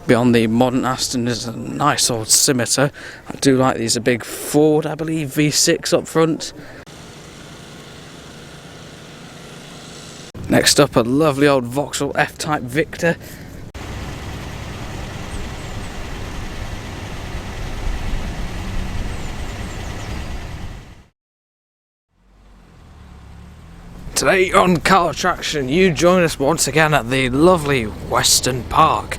Beyond the modern Aston is a nice old scimitar. I do like these, a big Ford, I believe, V6 up front. Next up, a lovely old Vauxhall F-Type Victor. Today on Car Attraction, you join us once again at the lovely Weston Park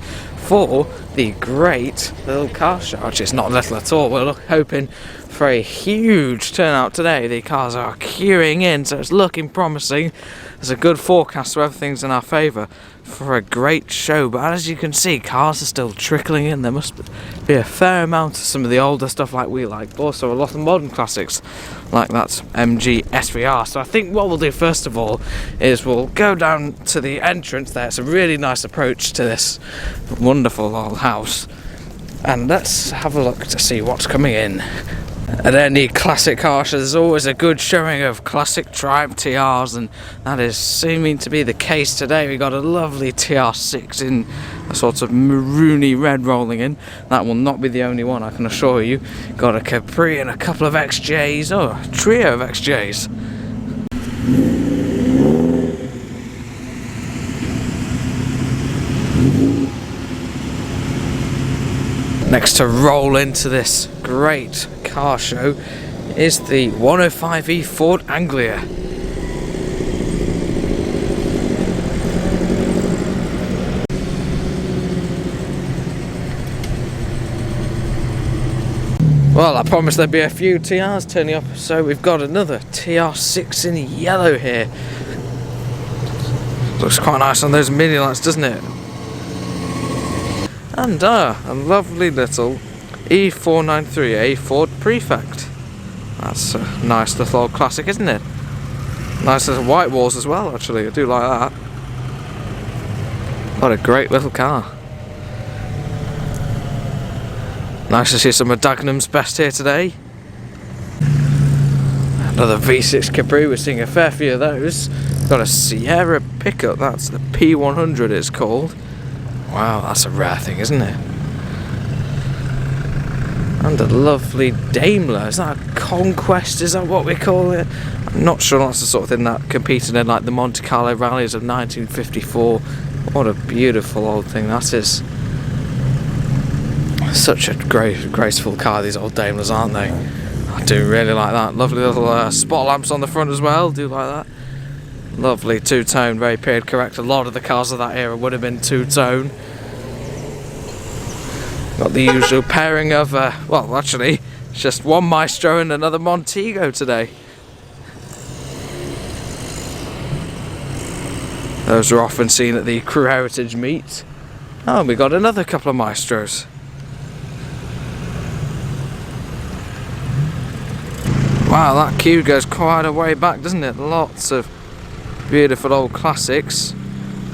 for the great little car show, which is not little at all. We're hoping for a huge turnout today. The cars are queuing in, so it's looking promising. There's a good forecast, so everything's in our favour for a great show. But as you can see, cars are still trickling in. There must be a fair amount of some of the older stuff like we like, but also a lot of modern classics like that MG SVR. So I think what we'll do first of all is we'll go down to the entrance there. It's a really nice approach to this wonderful old house, and let's have a look to see what's coming in. At any classic car show, there's always a good showing of classic Triumph TRs, and that is seeming to be the case today. We got a lovely TR6 in a sort of maroony red rolling in. That will not be the only one, I can assure you. Got a Capri and a couple of XJs, oh, a trio of XJs. Next to roll into this great car show is the 105e Ford Anglia. Well, I promised there'd be a few TRs turning up, so we've got another TR6 in yellow here. Looks quite nice on those mini lights, doesn't it? And a lovely little E493A Ford Prefect. That's a nice little old classic, isn't it? Nice little white walls as well, actually. I do like that. What a great little car. Nice to see some of Dagenham's best here today. Another V6 Capri, we're seeing a fair few of those. Got a Sierra pickup, that's the P100 it's called. Wow, that's a rare thing, isn't it? And a lovely Daimler. Is that a Conquest? Is that what we call it? I'm not sure that's the sort of thing that competed in like the Monte Carlo rallies of 1954. What a beautiful old thing that is. Such a graceful car, these old Daimlers, aren't they? I do really like that. Lovely little spot lamps on the front as well. Do like that. Lovely two-tone, very period correct. A lot of the cars of that era would have been two-tone. Got the usual pairing of, well, actually, it's just one Maestro and another Montego today. Those are often seen at the Crew Heritage meet. Oh, we got another couple of Maestros. Wow, that queue goes quite a way back, doesn't it? Lots of beautiful old classics,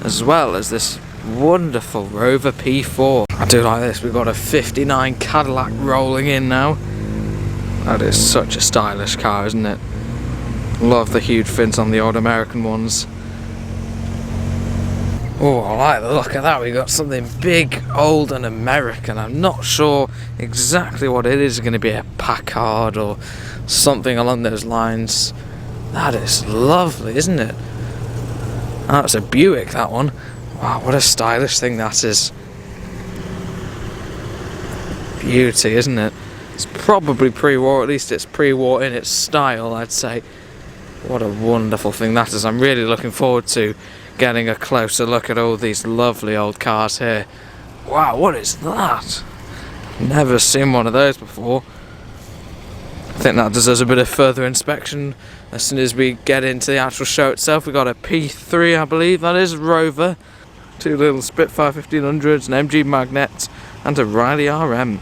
as well as this wonderful Rover P4. I do like this. We've got a 59 Cadillac rolling in now. That is such a stylish car, isn't it? Love the huge fins on the old American ones. Oh, I like the look of that. We got something big, old and American. I'm not sure exactly what it is. Going to be a Packard or something along those lines. That is lovely, isn't it? That's a Buick, that one. Wow, what a stylish thing that is. Beauty, isn't it? It's probably pre-war, at least it's pre-war in its style, I'd say. What a wonderful thing that is. I'm really looking forward to getting a closer look at all these lovely old cars here. Wow, what is that? Never seen one of those before. I think that deserves a bit of further inspection as soon as we get into the actual show itself. We've got a P3, I believe that is, Rover, two little Spitfire 1500s, an MG Magnet and a Riley RM.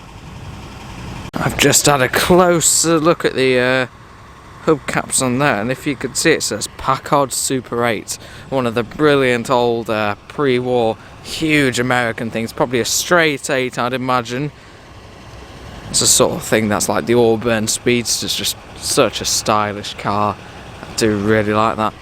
I've just had a closer look at the hubcaps on there, and if you could see, it says Packard Super 8, one of the brilliant old pre-war huge American things, probably a straight 8 I'd imagine. It's the sort of thing that's like the Auburn Speedster. It's just such a stylish car. I do really like that.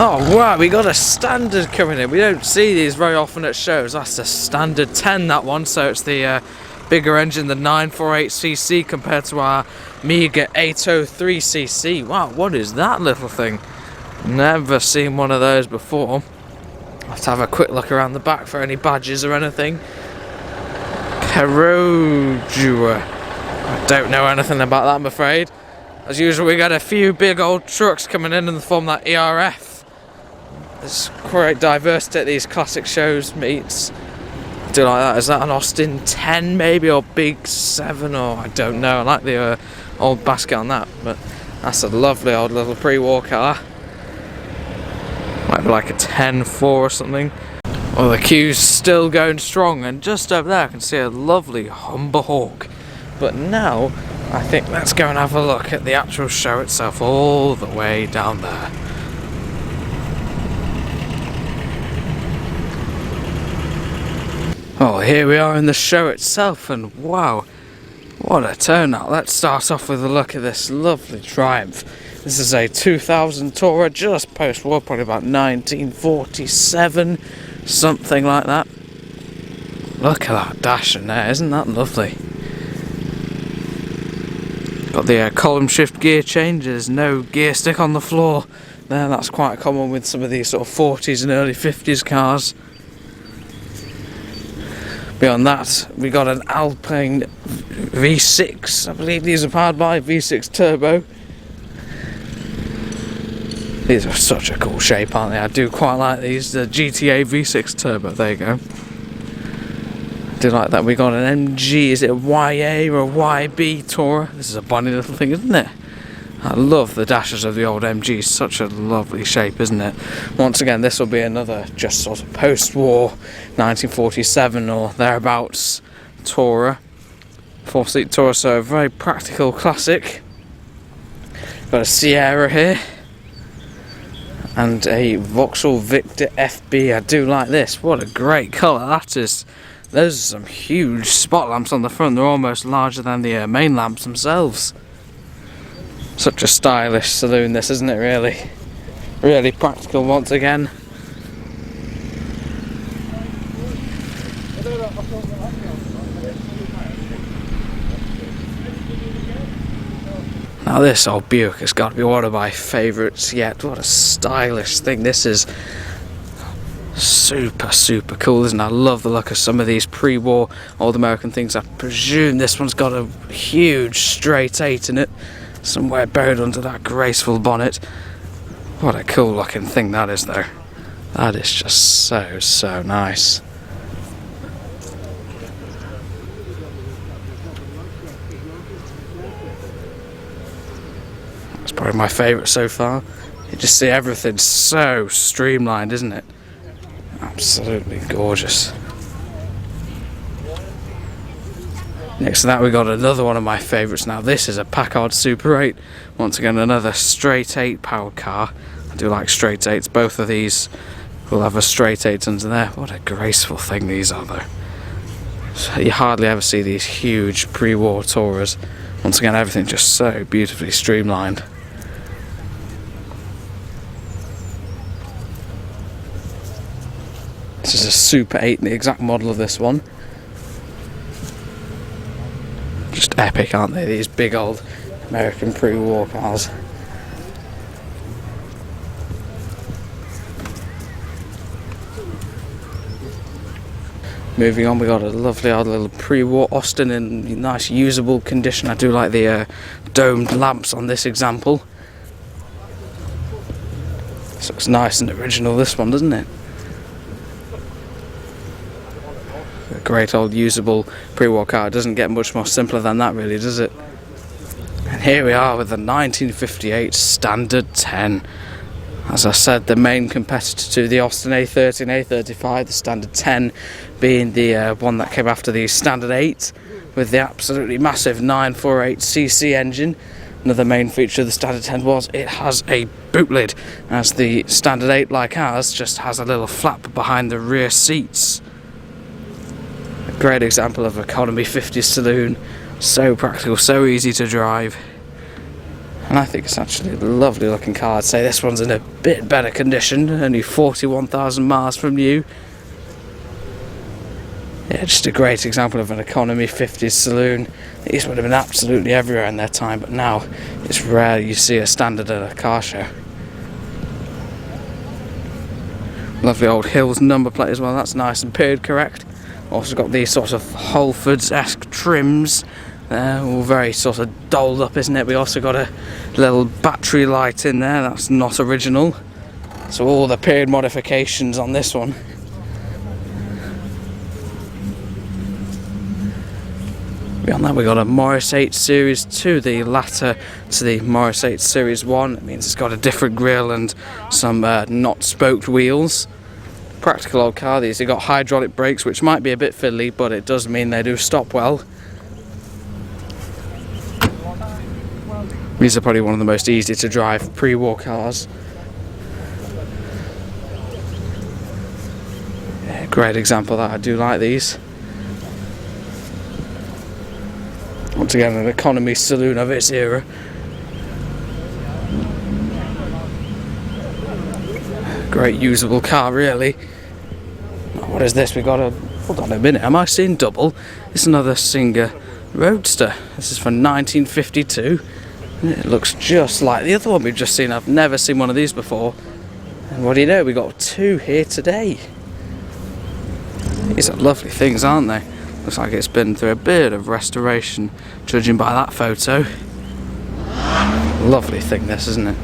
Oh wow, we got a standard coming in. We don't see these very often at shows. That's the standard 10, that one, so it's the bigger engine, the 948cc, compared to our meager 803cc. Wow, what is that little thing? Never seen one of those before. I'll have to have a quick look around the back for any badges or anything. Carojua. I don't know anything about that, I'm afraid. As usual, we got a few big old trucks coming in the form of that ERF. There's quite diversity at these classic shows, meets. I do like that. Is that an Austin 10 maybe, or Big 7, or I don't know. I like the old basket on that, but that's a lovely old little pre-war car. Might be like a 10-4 or something. Well, the queue's still going strong, and just over there I can see a lovely Humber Hawk. But now, I think let's go and have a look at the actual show itself, all the way down there. Oh, here we are in the show itself, and wow, what a turnout. Let's start off with a look at this lovely Triumph. This is a 2000 Tourer, just post-war, probably about 1947, something like that. Look at that dash in there, isn't that lovely? Got the column shift gear change. There's no gear stick on the floor there. That's quite common with some of these sort of 40s and early 50s cars. Beyond that, we got an Alpine V6. I believe these are powered by V6 turbo. These are such a cool shape, aren't they? I do quite like these. The GTA V6 turbo. There you go. I do like that. We got an MG. Is it a YA or a YB Tourer? This is a funny little thing, isn't it? I love the dashes of the old MG. Such a lovely shape, isn't it? Once again, this will be another just sort of post-war 1947 or thereabouts Tourer. 4-seat Tourer, so a very practical classic. Got a Sierra here. And a Vauxhall Victor FB. I do like this. What a great colour that is. Those are some huge spot lamps on the front. They're almost larger than the main lamps themselves. Such a stylish saloon this, isn't it, really? Really practical once again. Now this old Buick has got to be one of my favourites yet. What a stylish thing this is. Super cool, isn't it? I love the look of some of these pre-war old American things. I presume this one's got a huge straight 8 in it, somewhere buried under that graceful bonnet. What a cool looking thing that is though. That is just so nice. It's probably my favourite so far. You just see everything so streamlined, isn't it? Absolutely gorgeous. Next to that we got another one of my favourites. Now this is a Packard Super 8. Once again another straight 8 powered car. I do like straight 8s. Both of these will have a straight 8 under there. What a graceful thing these are though. So you hardly ever see these huge pre-war Tourers. Once again everything just so beautifully streamlined. This is a Super 8, the exact model of this one. Just epic, aren't they? These big old American pre-war cars. Moving on, we got a lovely old little pre-war Austin in nice usable condition. I do like the domed lamps on this example. This looks nice and original, this one, doesn't it? A great old usable pre-war car. It doesn't get much more simpler than that really, does it? And here we are with the 1958 Standard 10. As I said, the main competitor to the Austin A30 and A35, the Standard 10 being the one that came after the Standard 8 with the absolutely massive 948cc engine. Another main feature of the Standard 10 was it has a boot lid, as the Standard 8, like ours, just has a little flap behind the rear seats. A great example of economy 50s saloon. So practical, so easy to drive. And I think it's actually a lovely looking car. I'd say this one's in a bit better condition, only 41,000 miles from new. Yeah, just a great example of an economy 50s saloon. These would have been absolutely everywhere in their time, but now it's rare you see a standard at a car show. Lovely old Hills number plate as well, that's nice and period correct. Also got these sort of Halfords-esque trims. All very sort of dolled up, isn't it? We also got a little battery light in there, that's not original. So all the period modifications on this one. Beyond that we got a Morris 8 Series 2, the latter to the Morris 8 Series 1. It means it's got a different grille and some not spoked wheels. Practical old car. These have got hydraulic brakes, which might be a bit fiddly, but it does mean they do stop well. These are probably one of the most easy to drive pre-war cars. Yeah, great example of that. I do like these. Once again, an economy saloon of its era. Great usable car, really. What is this? We got a... Hold on a minute, am I seeing double? It's another Singer Roadster. This is from 1952. It looks just like the other one we've just seen. I've never seen one of these before. And what do you know? We got two here today. These are lovely things, aren't they? Looks like it's been through a bit of restoration, judging by that photo. Lovely thing this, isn't it?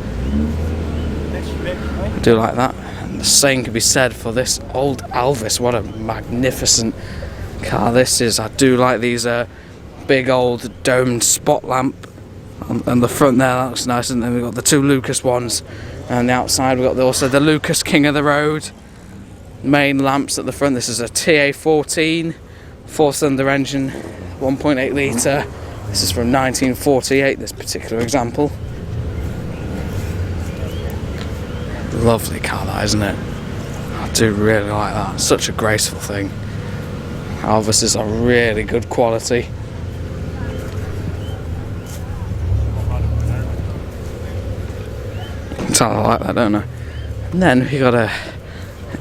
I do like that. And the same can be said for this old Elvis. What a magnificent car this is. I do like these big old domed spot lamp on the front there. That looks nice. And then we've got the two Lucas ones. And on the outside we've got also the Lucas King of the Road main lamps at the front. This is a TA14 4-cylinder engine, 1.8 litre. This is from 1948, this particular example. Lovely car that, isn't it? I do really like that. Such a graceful thing. Elvis are really good quality. I tell I like that, don't I? And then we got a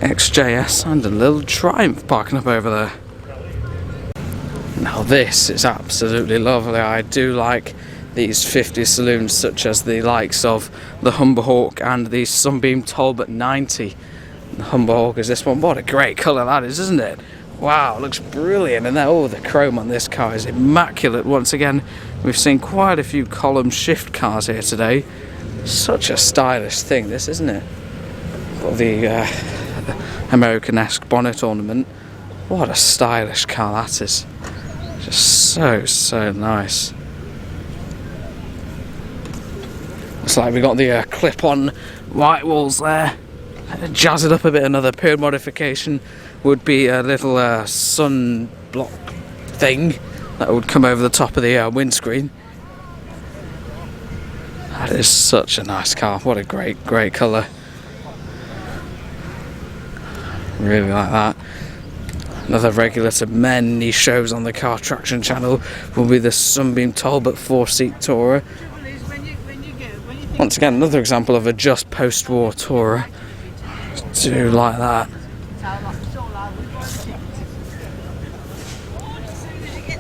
XJS and a little Triumph parking up over there. Now this is absolutely lovely. I do like these 50s saloons, such as the likes of the Humber Hawk and the Sunbeam Talbot 90. The Humber Hawk is this one. What a great colour that is, isn't it? Wow, it looks brilliant. And then, oh, the chrome on this car is immaculate. Once again, we've seen quite a few column shift cars here today. Such a stylish thing, this, isn't it? Got the American-esque bonnet ornament. What a stylish car that is. Just so nice. Looks like we got the clip-on white walls there. Jazz it up a bit. Another period modification would be a little sun block thing that would come over the top of the windscreen. That is such a nice car. What a great colour. Really like that. Another regular to many shows on the Car Traction channel will be the Sunbeam Talbot 4-seat Tourer. Once again, another example of a just post-war Tourer. Do like that.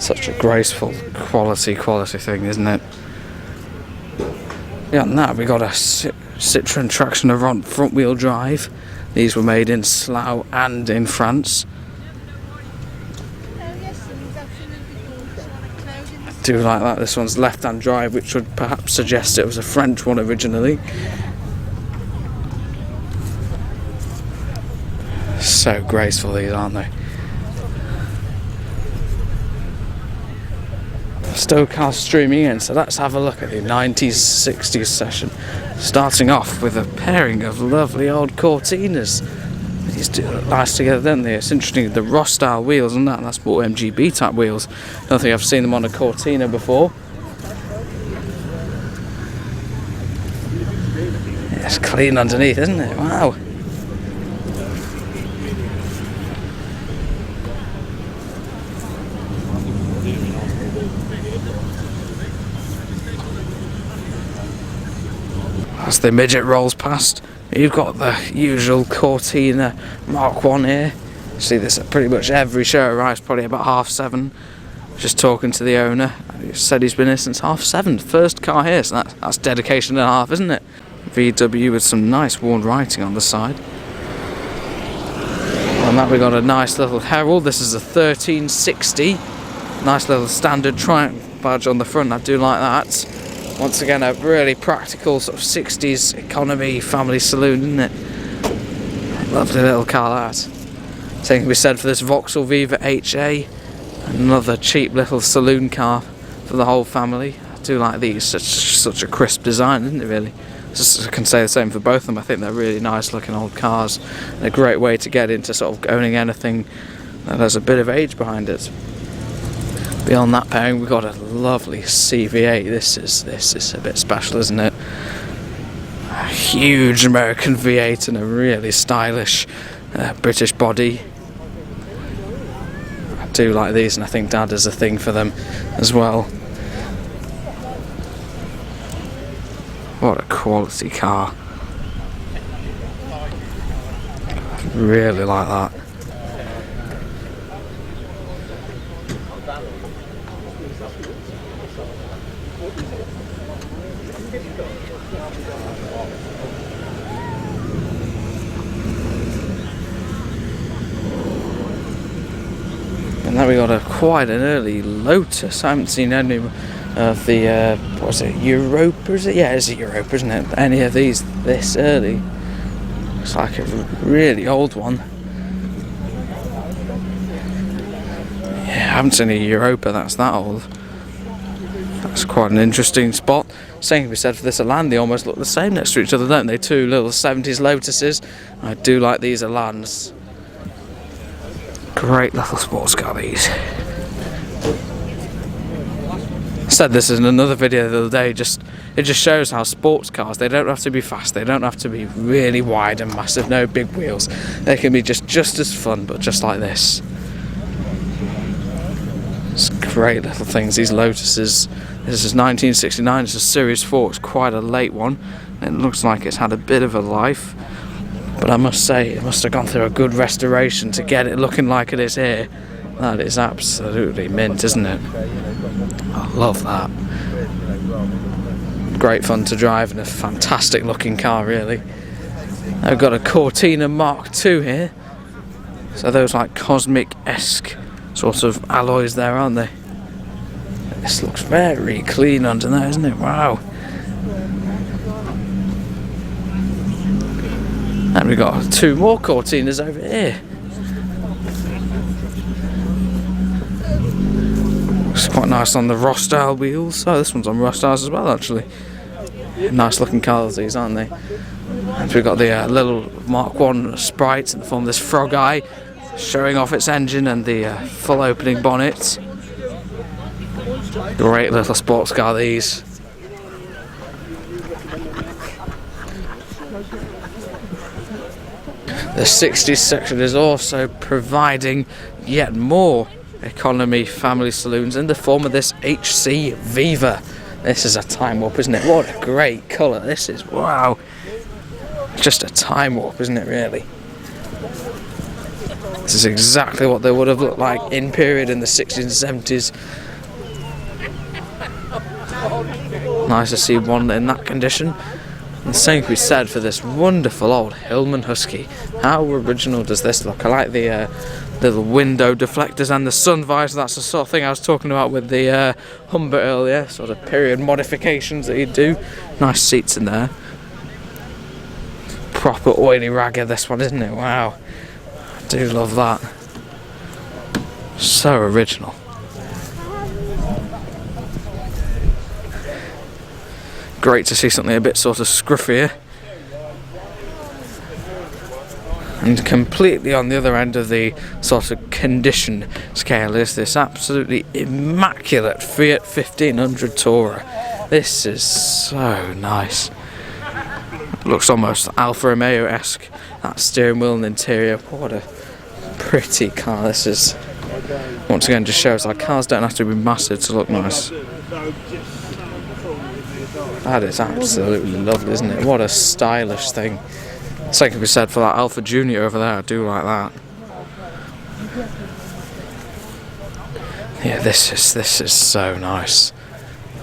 Such a graceful quality thing, isn't it? Beyond that, we got a Citroen Traction Avant front-wheel drive. These were made in Slough and in France. I do like that. This one's left-hand drive, which would perhaps suggest it was a French one originally. So graceful these, aren't they? Still cars streaming in, so let's have a look at the 90s, 60s session. Starting off with a pairing of lovely old Cortinas. These do look nice together, don't they? It's interesting, the Ross style wheels and that's more MGB type wheels. I don't think I've seen them on a Cortina before. It's clean underneath, isn't it? Wow. As the midget rolls past, you've got the usual Cortina Mark 1 here. See this at pretty much every show. Arrives probably about 7:30. Just talking to the owner. He said he's been here since 7:30. First car here, so that's dedication and a half, isn't it? VW with some nice worn writing on the side. On that we got a nice little Herald. This is a 1360. Nice little standard Triumph badge on the front. I do like that. Once again, a really practical sort of 60s economy family saloon, isn't it? Lovely little car, that. Same can be said for this Vauxhall Viva HA. Another cheap little saloon car for the whole family. I do like these. Such a crisp design, isn't it, really? I can say the same for both of them. I think they're really nice looking old cars. And a great way to get into sort of owning anything that has a bit of age behind it. Beyond that pairing, we've got a lovely CV8. This is a bit special, isn't it? A huge American V8 and a really stylish British body. I do like these, and I think Dad has a thing for them as well. What a quality car. Really like that. And then we got quite an early Lotus. I haven't seen any of the what's it, Europa? Is it? Yeah, it's a Europa, isn't it? Any of these this early? Looks like a really old one. Yeah, I haven't seen a Europa that's that old. That's quite an interesting spot. Same can be said for this Elan. They almost look the same next to each other, don't they? Two little 70s Lotuses. I do like these Elans. Great little sports car, these. I said this in another video the other day. It just shows how sports cars, they don't have to be fast, they don't have to be really wide and massive, no big wheels. They can be just as fun, but just like this. It's great little things, these Lotuses. This is 1969, it's a Series 4, it's quite a late one. It looks like it's had a bit of a life. But I must say, it must have gone through a good restoration to get it looking like it is here. That is absolutely mint, isn't it? I love that. Great fun to drive and a fantastic looking car, really. I've got a Cortina Mark 2 here. So those like cosmic-esque sort of alloys there, aren't they? This looks very clean under there, isn't it? Wow. And we've got two more Cortinas over here. Looks quite nice on the Ross-style wheels. Oh, this one's on Ross-styles as well, actually. Nice looking cars, these, aren't they? And we've got the little Mark 1 Sprite in the form of this frog eye, showing off its engine and the full opening bonnet. Great little sports car, these. The 60s section is also providing yet more economy family saloons in the form of this HC Viva. This is a time warp, isn't it? What a great colour this is, wow. Just a time warp, isn't it, really? This is exactly what they would have looked like in period in the 60s and 70s. Nice to see one in that condition. And the same can be said for this wonderful old Hillman Husky. How original does this look? I like the little window deflectors and the sun visor. That's the sort of thing I was talking about with the Humber earlier, sort of period modifications that you do. Nice seats in there. Proper oily ragger, this one, isn't it? Wow. I do love that. So original. Great to see something a bit sort of scruffier. And completely on the other end of the sort of condition scale is this absolutely immaculate Fiat 1500 Tourer. This is so nice. Looks almost Alfa Romeo-esque, that steering wheel and interior. What a pretty car this is. Once again, just shows like cars don't have to be massive to look nice. That is absolutely lovely, isn't it? What a stylish thing. Same can be said for that Alpha Junior over there. I do like that. Yeah, this is so nice.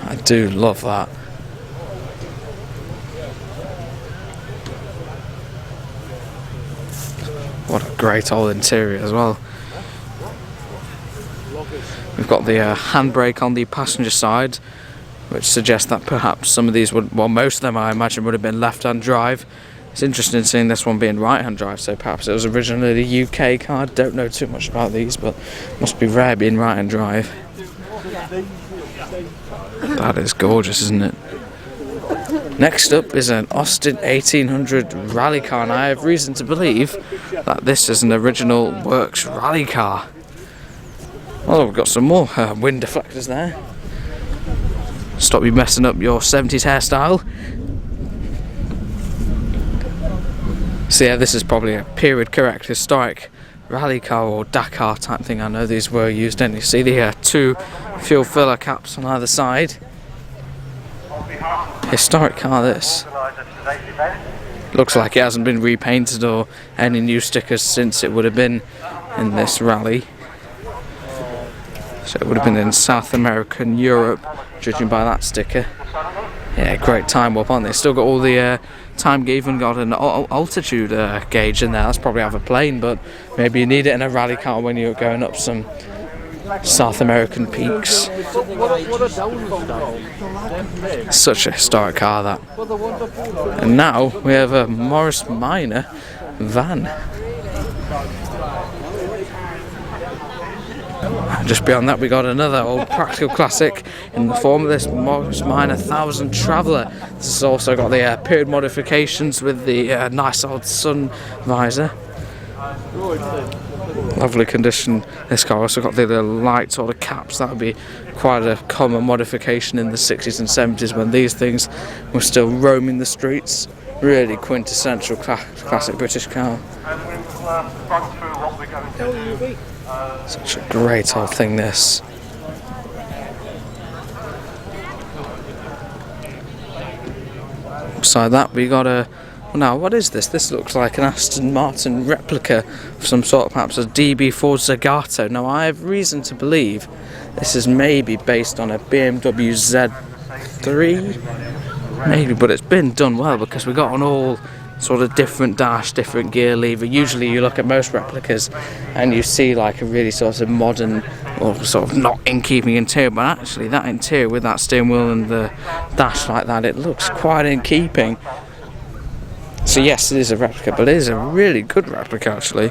I do love that. What a great old interior as well. We've got the handbrake on the passenger side, which suggests that perhaps some of these would, well, most of them I imagine would have been left-hand drive. It's interesting seeing this one being right-hand drive, so perhaps it was originally a UK car. Don't know too much about these, but must be rare being right-hand drive. That is gorgeous, isn't it? Next up is an Austin 1800 rally car, and I have reason to believe that this is an original works rally car. Oh, we've got some more wind deflectors there. Stop you messing up your 70s hairstyle. So yeah, this is probably a period correct historic rally car or Dakar type thing. I know these were used, and you see the two fuel filler caps on either side. Historic car this. Looks like it hasn't been repainted or any new stickers since it would have been in this rally. So it would have been in South America and Europe, judging by that sticker. Yeah, great time up on there. Still got all the time, even got an altitude gauge in there. That's probably out of a plane, but maybe you need it in a rally car when you're going up some South American peaks. Such a historic car, that. And now we have a Morris Minor van. Just beyond that we got another old practical classic in the form of this Morris Minor 1000 Traveller. This has also got the period modifications with the nice old sun visor. Lovely condition. This car also got the light sort of caps. That would be quite a common modification in the 60s and 70s when these things were still roaming the streets. Really quintessential classic British car. Such a great old thing, this. Beside that we got a... Now, what is this? This looks like an Aston Martin replica of some sort, perhaps a DB4 Zagato. Now, I have reason to believe this is maybe based on a BMW Z3, maybe, but it's been done well because we got an all sort of different dash, different gear lever. Usually you look at most replicas and you see like a really sort of modern or sort of not in keeping interior, but actually that interior with that steering wheel and the dash like that, it looks quite in keeping. So yes, it is a replica, but it is a really good replica actually.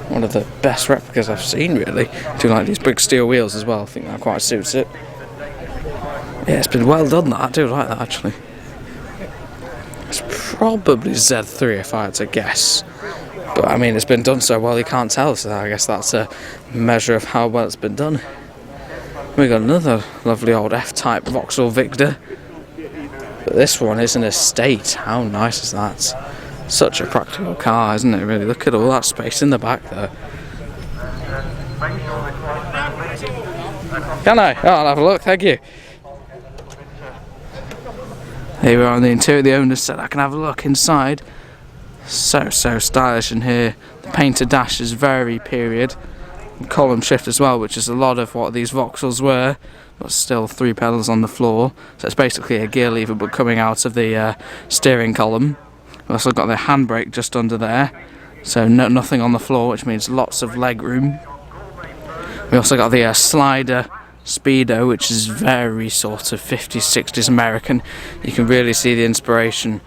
One of the best replicas I've seen, really. I do like these big steel wheels as well. I think that quite suits it. Yeah, it's been well done, that. I do like that actually. It's probably Z3 if I had to guess. But I mean, it's been done so well you can't tell, so I guess that's a measure of how well it's been done. We got another lovely old F-Type Vauxhall Victor. But this one is an estate. How nice is that? Such a practical car, isn't it, really? Look at all that space in the back there. Can I? Oh, I'll have a look, thank you. Here we are on the interior. The owner said I can have a look inside. So stylish in here. The painted dash is very period. And column shift as well, which is a lot of what these Vauxhalls were, but still 3 pedals on the floor. So it's basically a gear lever but coming out of the steering column. We've also got the handbrake just under there, so nothing on the floor, which means lots of leg room. We also got the slider speedo, which is very sort of 50s, 60s American. You can really see the inspiration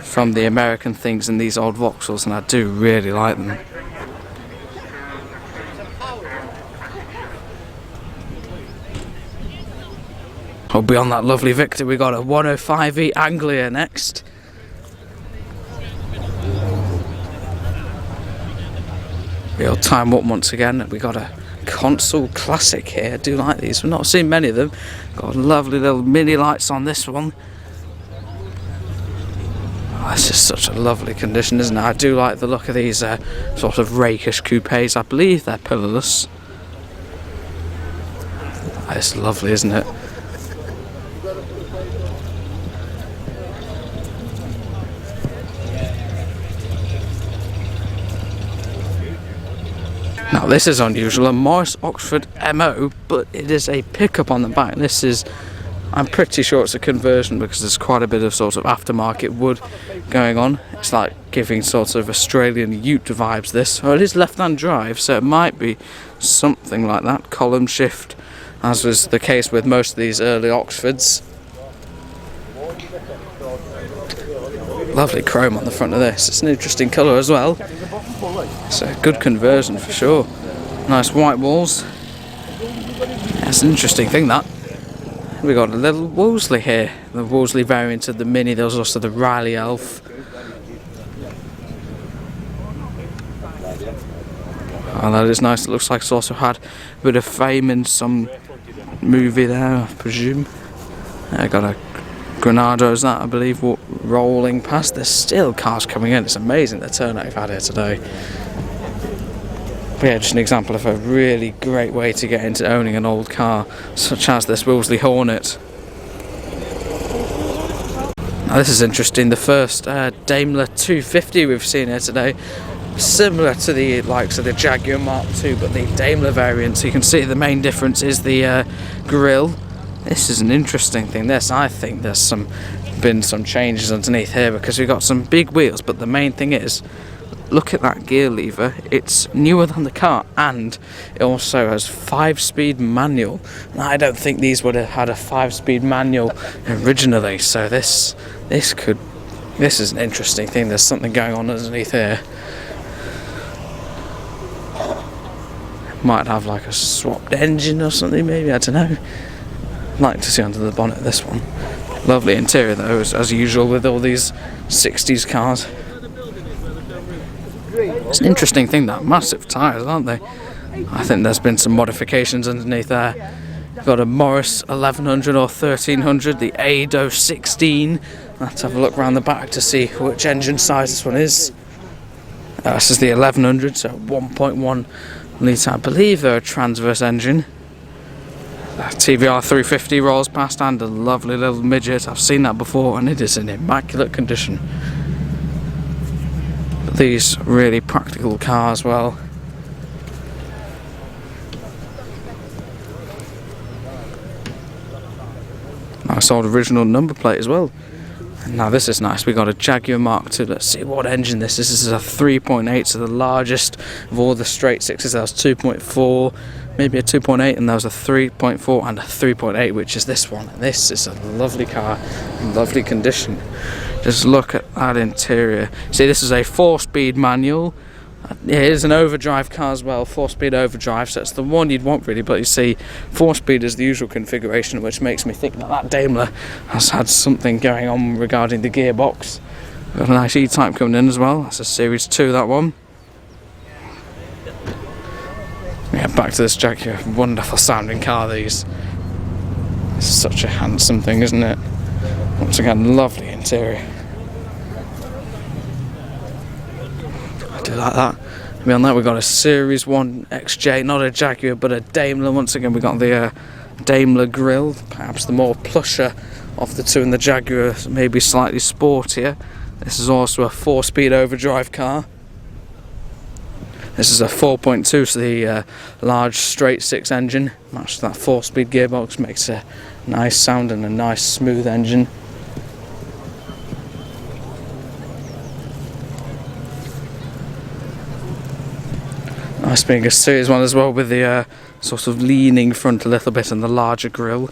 from the American things in these old Vauxhalls, and I do really like them. Oh, beyond that lovely Victor, we got a 105E Anglia next. Real time up once again. We got a console classic here. I do like these. We've not seen many of them. Got lovely little mini lights on this one. Oh, this is such a lovely condition, isn't it? I do like the look of these sort of rakish coupes. I believe they're pillarless. It's lovely, isn't it? Now this is unusual, a Morris Oxford MO, but it is a pickup on the back. This is, I'm pretty sure it's a conversion because there's quite a bit of sort of aftermarket wood going on. It's like giving sort of Australian ute vibes, this. Well, it is left-hand drive, so it might be something like that. Column shift, as was the case with most of these early Oxfords. Lovely chrome on the front of this. It's an interesting colour as well. It's a good conversion for sure. Nice white walls. That's an interesting thing, that. We got a little Wolseley here. The Wolseley variant of the Mini. There's also the Riley Elf. Oh, that is nice. It looks like it's also had a bit of fame in some movie there, I presume. I got a Granado, is that, I believe, rolling past. There's still cars coming in. It's amazing the turnout we've had here today. But yeah, just an example of a really great way to get into owning an old car, such as this Wolseley Hornet. Now this is interesting, the first Daimler 250 we've seen here today. Similar to the likes of the Jaguar Mark II, but the Daimler variant. So you can see the main difference is the grille. This is an interesting thing. I think there's been some changes underneath here because we've got some big wheels, but the main thing is, look at that gear lever. It's newer than the car, and it also has 5-speed manual. Now, I don't think these would have had a 5-speed manual originally, so this is an interesting thing. There's something going on underneath here. Might have like a swapped engine or something, maybe, I don't know. I'd like to see under the bonnet this one. Lovely interior though, as usual with all these 60s cars. It's an interesting thing, that massive tyres, aren't they? I think there's been some modifications underneath there. You've got a Morris 1100 or 1300, the Ado 16. Let's have a look around the back to see which engine size this one is. This is the 1100, so 1.1 litre. I believe they're a transverse engine. TVR 350 rolls past, and a lovely little midget. I've seen that before and it is in immaculate condition. But these really practical cars, well, nice old original number plate as well. And now this is nice, we got a Jaguar Mark II. Let's see what engine this is. This is a 3.8, so the largest of all the straight sixes. That was 2.4, maybe a 2.8, and there was a 3.4 and a 3.8, which is this one. And this is a lovely car, in lovely condition. Just look at that interior. See, this is a 4-speed manual. It is an overdrive car as well, 4-speed overdrive, so it's the one you'd want really, but you see 4-speed is the usual configuration, which makes me think that Daimler has had something going on regarding the gearbox. We've got a nice E-Type coming in as well. That's a Series 2, that one. Yeah, back to this Jaguar. Wonderful sounding car, these. It's such a handsome thing, isn't it? Once again, lovely interior. I do like that. Beyond that, we've got a Series 1 XJ, not a Jaguar, but a Daimler. Once again, we've got the Daimler grille, perhaps the more plusher of the two, and the Jaguar maybe slightly sportier. This is also a 4-speed overdrive car. This is a 4.2, so the large straight 6 engine, matched that 4-speed gearbox, makes a nice sound and a nice smooth engine. Nice being a Series 1 as well, with the sort of leaning front a little bit and the larger grille.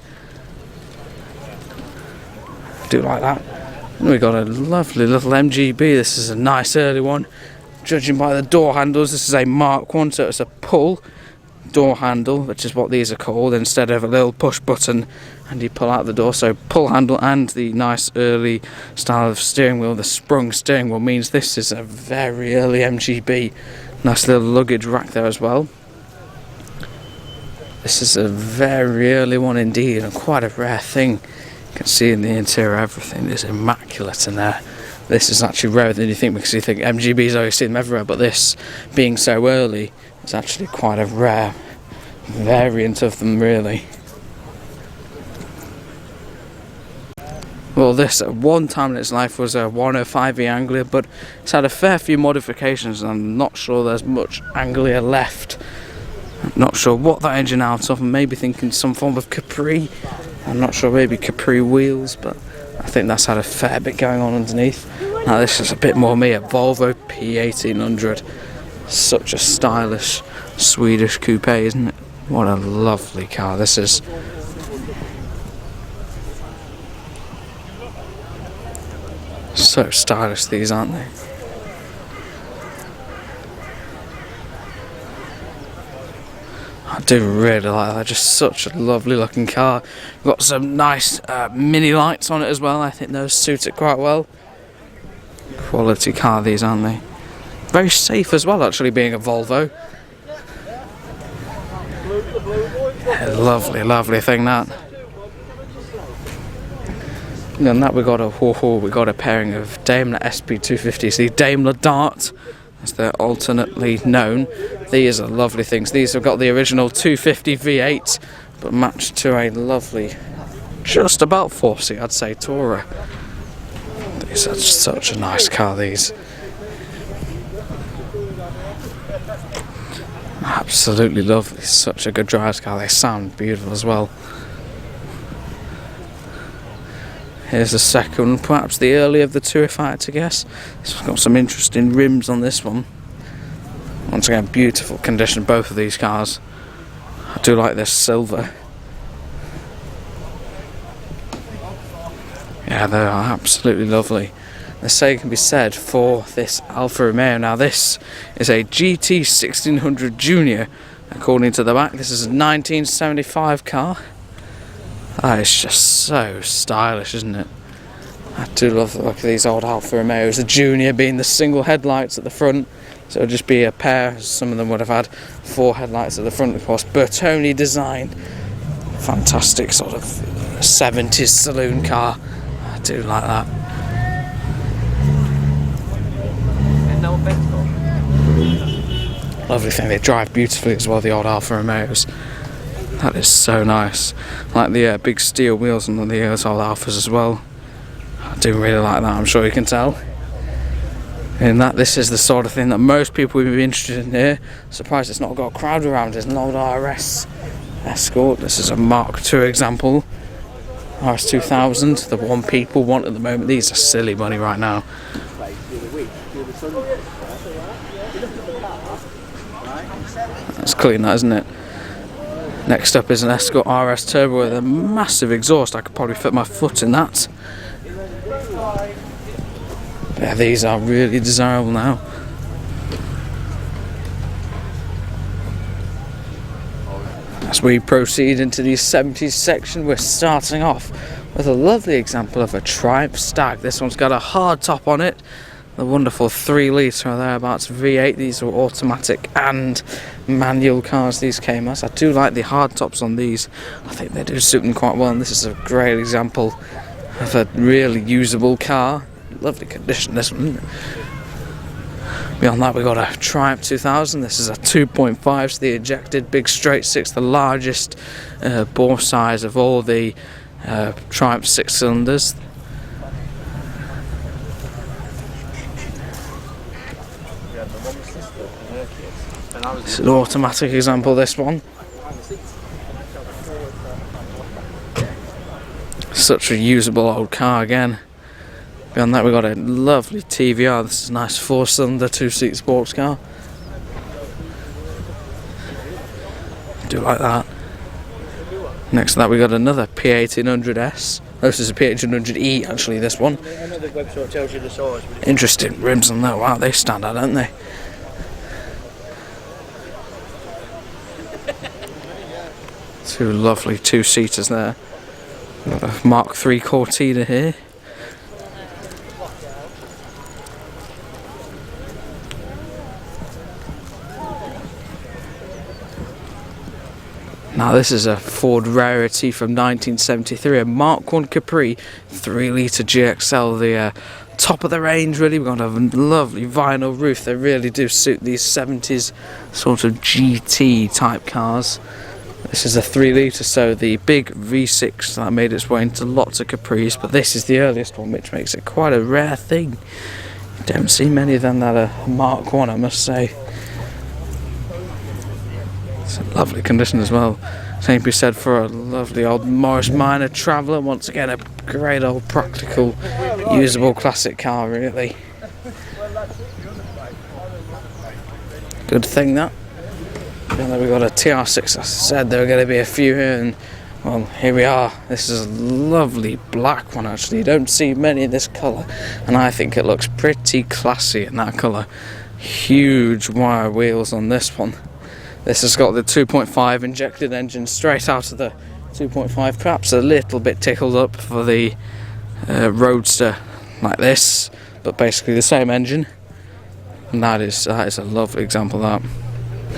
I do like that. And we got a lovely little MGB. This is a nice early one. Judging by the door handles, this is a Mark 1, so it's a pull door handle, which is what these are called, instead of a little push button and you pull out the door. So pull handle, and the nice early style of steering wheel, the sprung steering wheel, means this is a very early MGB. Nice little luggage rack there as well. This is a very early one indeed, and quite a rare thing. You can see in the interior everything is immaculate in there. This is actually rarer than you think, because you think MGBs, always see them everywhere, but this, being so early, is actually quite a rare variant of them, really. Well, this at one time in its life was a 105e Anglia, but it's had a fair few modifications, and I'm not sure there's much Anglia left. I'm not sure what that engine out of. I'm maybe thinking some form of Capri. I'm not sure, maybe Capri wheels, but I think that's had a fair bit going on underneath. Now this is a bit more me, a Volvo P1800. Such a stylish Swedish coupe, isn't it? What a lovely car this is. So stylish these, aren't they? I do really like that. Just such a lovely looking car. Got some nice mini lights on it as well. I think those suit it quite well. Quality car these, aren't they? Very safe as well, actually, being a Volvo. Yeah, lovely thing that. And then that we got a pairing of Daimler SP250s, the Daimler Dart, as they're alternately known. These are lovely things. These have got the original 250 V8, but matched to a lovely, just about 4-seat, I'd say, Tourer. These are such a nice car, these. Absolutely lovely. Such a good driver's car. They sound beautiful as well. Here's the second, perhaps the earlier of the two, if I had to guess. It's got some interesting rims on this one. Once again, beautiful condition, both of these cars. I do like this silver. Yeah, they are absolutely lovely. The same can be said for this Alfa Romeo. Now this is a GT 1600 Junior, according to the back. This is a 1975 car. That is just so stylish, isn't it? I do love the look of these old Alfa Romeos. The Junior being the single headlights at the front, so it'll just be a pair. Some of them would have had 4 headlights at the front, of course. Bertone design. Fantastic sort of 70s saloon car. I do like that. Lovely thing. They drive beautifully as well, the old Alfa Romeos. That is so nice. Like the big steel wheels on the old Alphas as well. I do really like that, I'm sure you can tell. And that this is the sort of thing that most people would be interested in here. Surprised it's not got a crowd around. It's an old RS Escort. This is a Mark II example. RS 2000, the one people want at the moment. These are silly money right now. That's clean, that, isn't it? Next up is an Escort RS Turbo with a massive exhaust. I could probably fit my foot in that. Yeah, these are really desirable now. As we proceed into the 70s section, we're starting off with a lovely example of a Triumph Stag. This one's got a hard top on it. The wonderful 3-litre or thereabouts V8. These are automatic and manual cars, these came as. I do like the hard tops on these. I think they do suit them quite well, and this is a great example of a really usable car. Lovely condition, this one, isn't it? Beyond that, we've got a Triumph 2000. This is a 2.5, so the ejected big straight six, the largest bore size of all the Triumph 6-cylinders. It's an automatic example, this one. Such a usable old car again. Beyond that, we've got a lovely TVR. This is a nice 4-cylinder 2-seat sports car. I do like that. Next to that, we got another P1800S. Oh, this is a P1800E, actually, this one. Interesting rims on that. Wow, they stand out, don't they? Two lovely 2-seaters there. Got a Mark III Cortina here. Now this is a Ford rarity from 1973, a Mark I Capri 3-litre GXL, the top of the range really. We've got a lovely vinyl roof. They really do suit these 70s sort of GT type cars. This is a 3 litre, so the big V6 that made its way into lots of Capris, but this is the earliest one, which makes it quite a rare thing. You don't see many of them that are Mark 1, I must say. It's in lovely condition as well. Same can be said for a lovely old Morris Minor Traveller. Once again, a great old practical, usable classic car, really. Good thing that. And then we've got a TR6. As I said there were going to be a few here, and well, here we are. This is a lovely black one, actually. You don't see many in this colour, and I think it looks pretty classy in that colour. Huge wire wheels on this one. This has got the 2.5 injected engine straight out of the 2.5, perhaps a little bit tickled up for the Roadster like this, but basically the same engine. And that is a lovely example of that.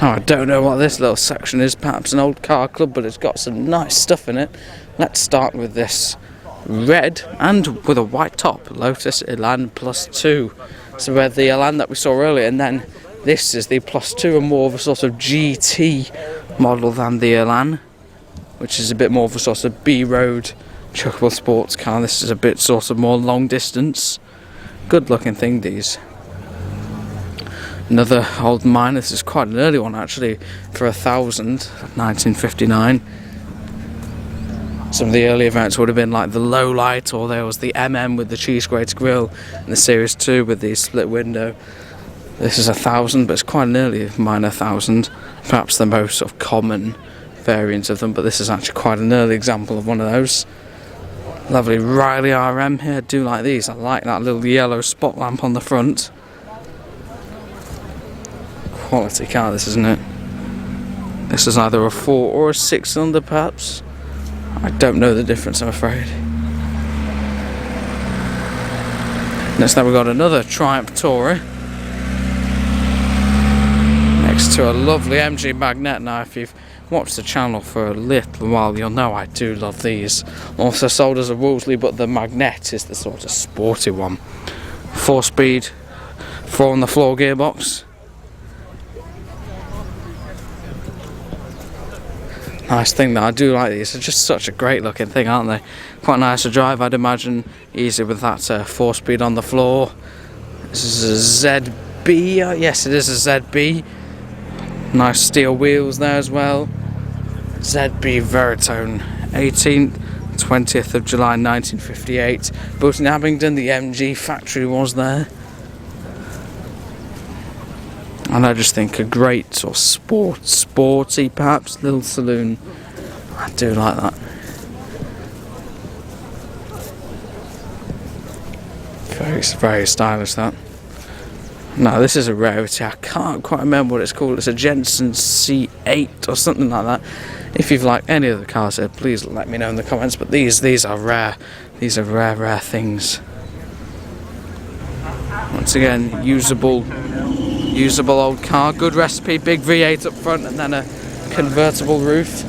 Now, I don't know what this little section is, perhaps an old car club, but it's got some nice stuff in it. Let's start with this red and with a white top, Lotus Elan Plus 2. So we had the Elan that we saw earlier, and then this is the Plus 2, and more of a sort of GT model than the Elan, which is a bit more of a sort of B-road chuckable sports car. This is a bit sort of more long distance. Good looking thing, these. Another old mine. This is quite an early one, actually, for 1,000, 1959. Some of the early events would have been like the low light, or there was the MM with the cheese grater grille, and the Series 2 with the split window. This is 1,000, but it's quite an early minor 1,000, perhaps the most sort of common variant of them, but this is actually quite an early example of one of those. Lovely Riley RM here. I do like these. I like that little yellow spot lamp on the front. Quality car, this, isn't it? This is either a 4 or a 6 cylinder, perhaps. I don't know the difference, I'm afraid. Next up, we've got another Triumph Tourer next to a lovely MG Magnet. Now, if you've watched the channel for a little while, you'll know I do love these. Also sold as a Wolseley, but the Magnet is the sort of sporty one. 4-speed, 4 on the floor gearbox. Nice thing that I do like these. They're just such a great looking thing, aren't they? Quite nice to drive, I'd imagine. Easy with that 4-speed on the floor. This is a ZB. Yes, it is a ZB. Nice steel wheels there as well. ZB Veritone. 18th, 20th of July 1958. Built in Abingdon. The MG factory was there. And I just think a great sort of sporty perhaps, little saloon. I do like that. Very, very stylish, that. Now this is a rarity. I can't quite remember what it's called. It's a Jensen C8 or something like that. If you've liked any of the cars here, please let me know in the comments. But these are rare. These are rare things. Once again, usable old car, good recipe, big V8 up front, and then a convertible roof.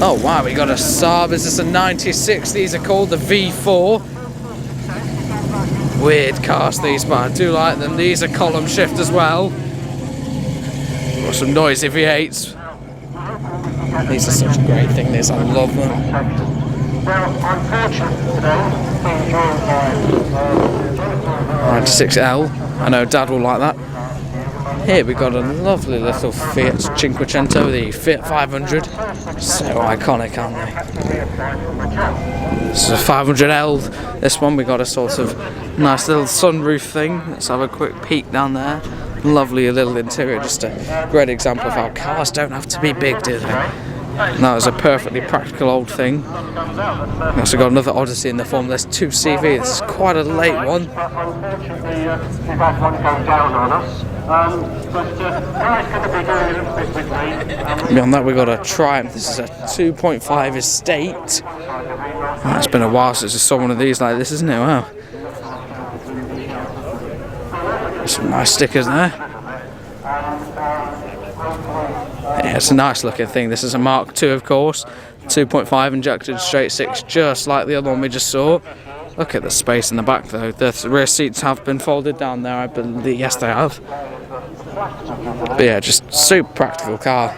Oh wow, we got a Saab. Is this a 96? These are called the V4. Weird cars these, but I do like them. These are column shift as well. Got some noisy V8s. These are such a great thing, these, I love them. Well, unfortunately today, 96L. I know Dad will like that. Here we got a lovely little Fiat Cinquecento, the Fiat 500. So iconic, aren't they? This is a 500L. This one we got a sort of nice little sunroof thing. Let's have a quick peek down there. Lovely little interior, just a great example of how cars don't have to be big, do they? And that was a perfectly practical old thing. We also got another Odyssey in the form of this 2CV. This is quite a late one. Beyond that we got a Triumph. This is a 2.5 Estate. Oh, it's been a while since I saw one of these like this, isn't it? Wow. Some nice stickers there. Yeah, it's a nice looking thing. This is a Mark II, of course. 2.5 injected straight 6, just like the other one we just saw. Look at the space in the back though. The rear seats have been folded down there, I believe. Yes, they have. But yeah, just super practical car.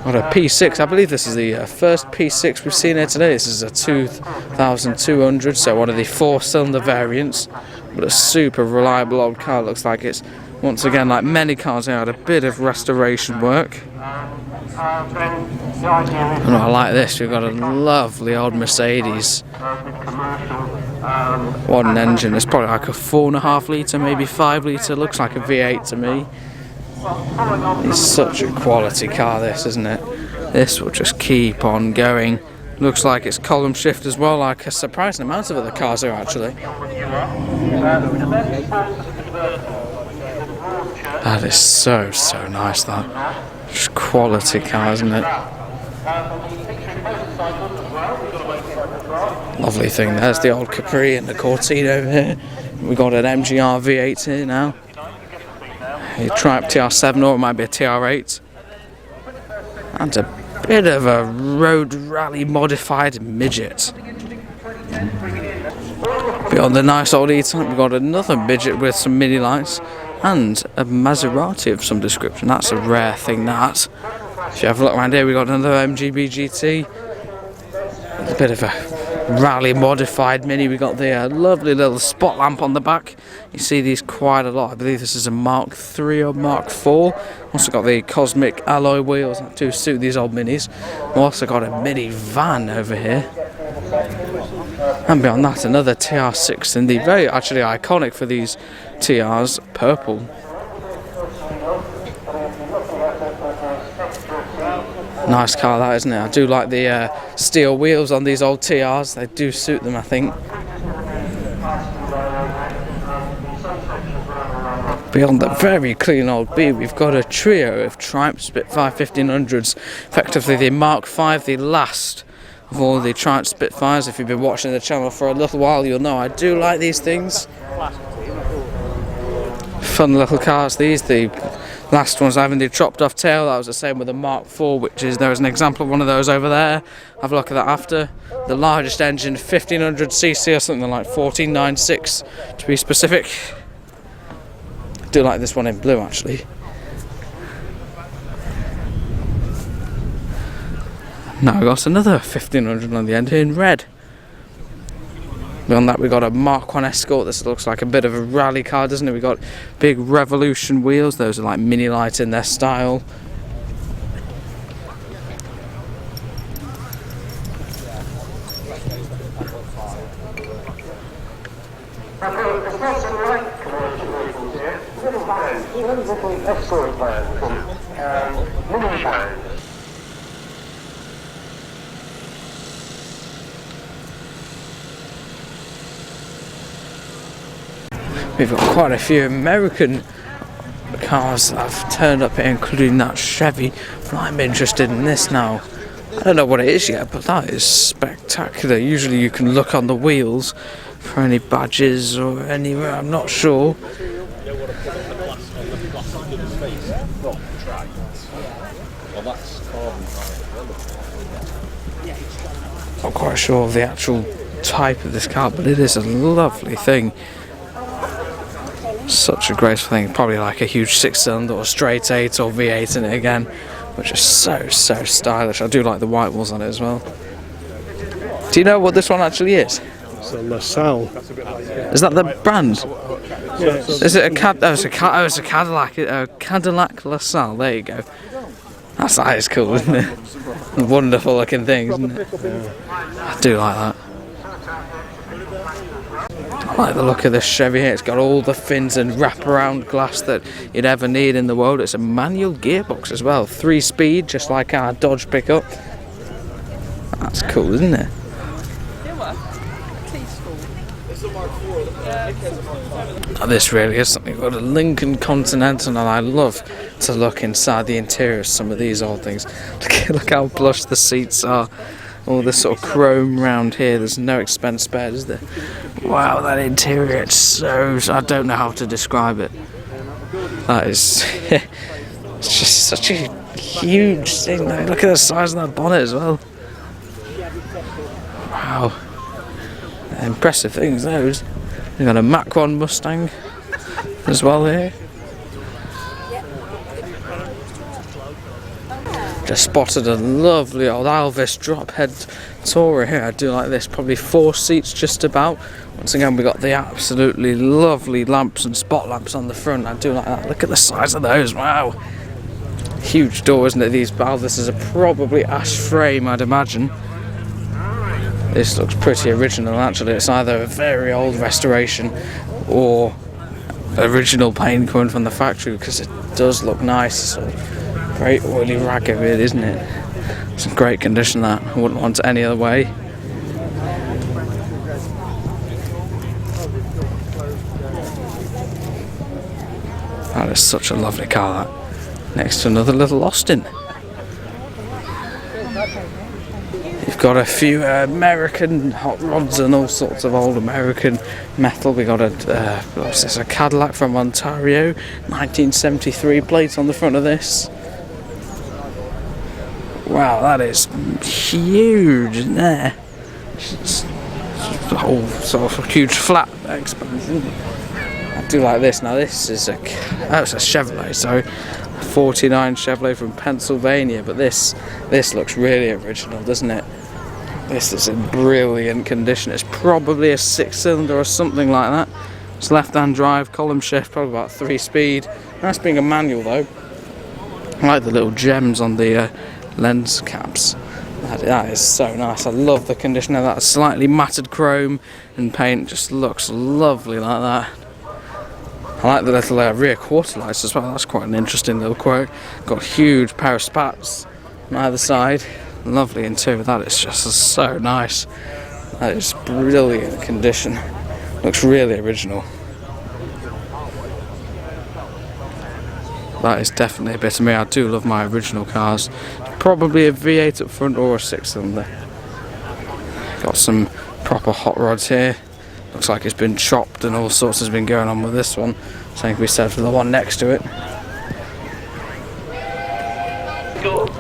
Got a P6, I believe this is the first P6 we've seen here today. This is a 2200, so one of the 4-cylinder variants, but a super reliable old car. Looks like it's, once again, like many cars here, had a bit of restoration work. And I like this, we've got a lovely old Mercedes. What an engine, it's probably like a 4.5 litre, maybe 5 litre, looks like a V8 to me. It's such a quality car, this, isn't it? This will just keep on going. Looks like it's column shift as well, like a surprising amount of other cars here actually. That is so nice, that. Just quality car, isn't it? Lovely thing, there's the old Capri and the Cortina over here. We've got an MGR V8 here now. A Triumph TR7, or it might be a TR8. And a bit of a road rally modified midget. Beyond the nice old E-Type, we've got another midget with some mini lights and a Maserati of some description. That's a rare thing, that. If you have a look around here, we've got another MGB GT. A bit of a rally modified mini. We got the lovely little spot lamp on the back. You see these quite a lot. I believe this is a Mark III or Mark IV. Also got the cosmic alloy wheels to suit these old minis. We've also got a mini van over here. And beyond that, another TR6 in the very actually iconic for these TRs, purple. Nice car that, isn't it? I do like the steel wheels on these old TRs. They do suit them, I think. Beyond that very clean old B, we've got a trio of Triumph Spitfire 1500s. Effectively the Mark V, the last of all the Triumph Spitfires. If you've been watching the channel for a little while, you'll know I do like these things. Fun little cars these. The last one's having the chopped off tail. That was the same with the Mark IV, which is, there is an example of one of those over there. Have a look at that after. The largest engine, 1500cc or something like 1496 to be specific. I do like this one in blue actually. Now we've got another 1500 on the end here in red. Beyond that, we've got a Mark I Escort. This looks like a bit of a rally car, doesn't it? We've got big Revolution wheels. Those are like mini light in their style. We've got quite a few American cars that have turned up here, including that Chevy. But I'm interested in this now. I don't know what it is yet, but that is spectacular. Usually you can look on the wheels for any badges or anywhere, I'm not sure. Not quite sure of the actual type of this car, but it is a lovely thing. Such a graceful thing, probably like a huge 6-cylinder or straight 8 or V8 in it again, which is so stylish. I do like the white walls on it as well. Do you know what this one actually is? It's a LaSalle. Is that the brand? Yes. Is it a it's a Cadillac, a Cadillac LaSalle. There you go. That is cool, isn't it? A wonderful looking thing, isn't it? Yeah. I do like that. I like the look of this Chevy here. It's got all the fins and wraparound glass that you'd ever need in the world. It's a manual gearbox as well, 3-speed, just like our Dodge pickup. That's cool, isn't it? Now this really is something. We've got a Lincoln Continental, and I love to look inside the interior of some of these old things. Look how plush the seats are. All this sort of chrome round here. There's no expense spared, is there? Wow, that interior, it's so... I don't know how to describe it. That is... it's just such a huge thing. Look at the size of that bonnet as well. Wow. Impressive things, those. We've got a Mach 1 Mustang as well here. Just spotted a lovely old Elvis drop head Tourer here. I do like this, probably 4 seats just about. Once again, we got the absolutely lovely lamps and spot lamps on the front. I do like that. Look at the size of those, wow. Huge door, isn't it? These Elvises are probably ash frame, I'd imagine. This looks pretty original actually. It's either a very old restoration or original paint coming from the factory, because it does look nice. It's very oily rag of it, isn't it? It's in great condition, that. I wouldn't want it any other way. That is such a lovely car, that. Next to another little Austin. You've got a few American hot rods and all sorts of old American metal. We got a what's this? A Cadillac from Ontario, 1973 plate on the front of this. Wow, that is huge in there. It's a whole sort of huge flat expansion. I do like this. Now this is it's a Chevrolet, so 49 Chevrolet from Pennsylvania, but this looks really original, doesn't it? This is in brilliant condition. It's probably a 6-cylinder or something like that. It's left-hand drive, column shift, probably about 3-speed. Nice being a manual though. I like the little gems on the lens caps. That is so nice. I love the condition of that. Slightly matted chrome and paint, just looks lovely like that. I like the little rear quarter lights as well. That's quite an interesting little quirk. Got a huge pair of spats on either side. Lovely interior. That is just so nice. That is brilliant condition. Looks really original. That is definitely a bit of me. I do love my original cars. Probably a V8 up front or a 6-cylinder. Got some proper hot rods here. Looks like it's been chopped and all sorts has been going on with this one. Same can be said for the one next to it.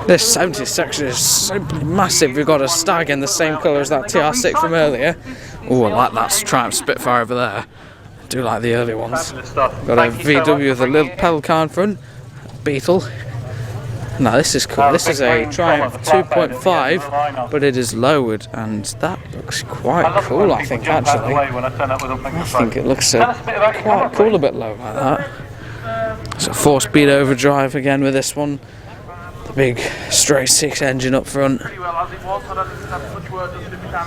This 70s section is simply massive. We've got a Stag in the same colour as that TR6 from earlier. Oh, I like that Triumph Spitfire over there. I do like the early ones. Got a VW with a little pedal car in front. Beetle. Now this is cool. This is a Triumph 2.5, but it is lowered, and that looks quite cool, I think, actually. I think it looks quite cool a bit low like that. It's a 4-speed overdrive again with this one. The big straight 6 engine up front.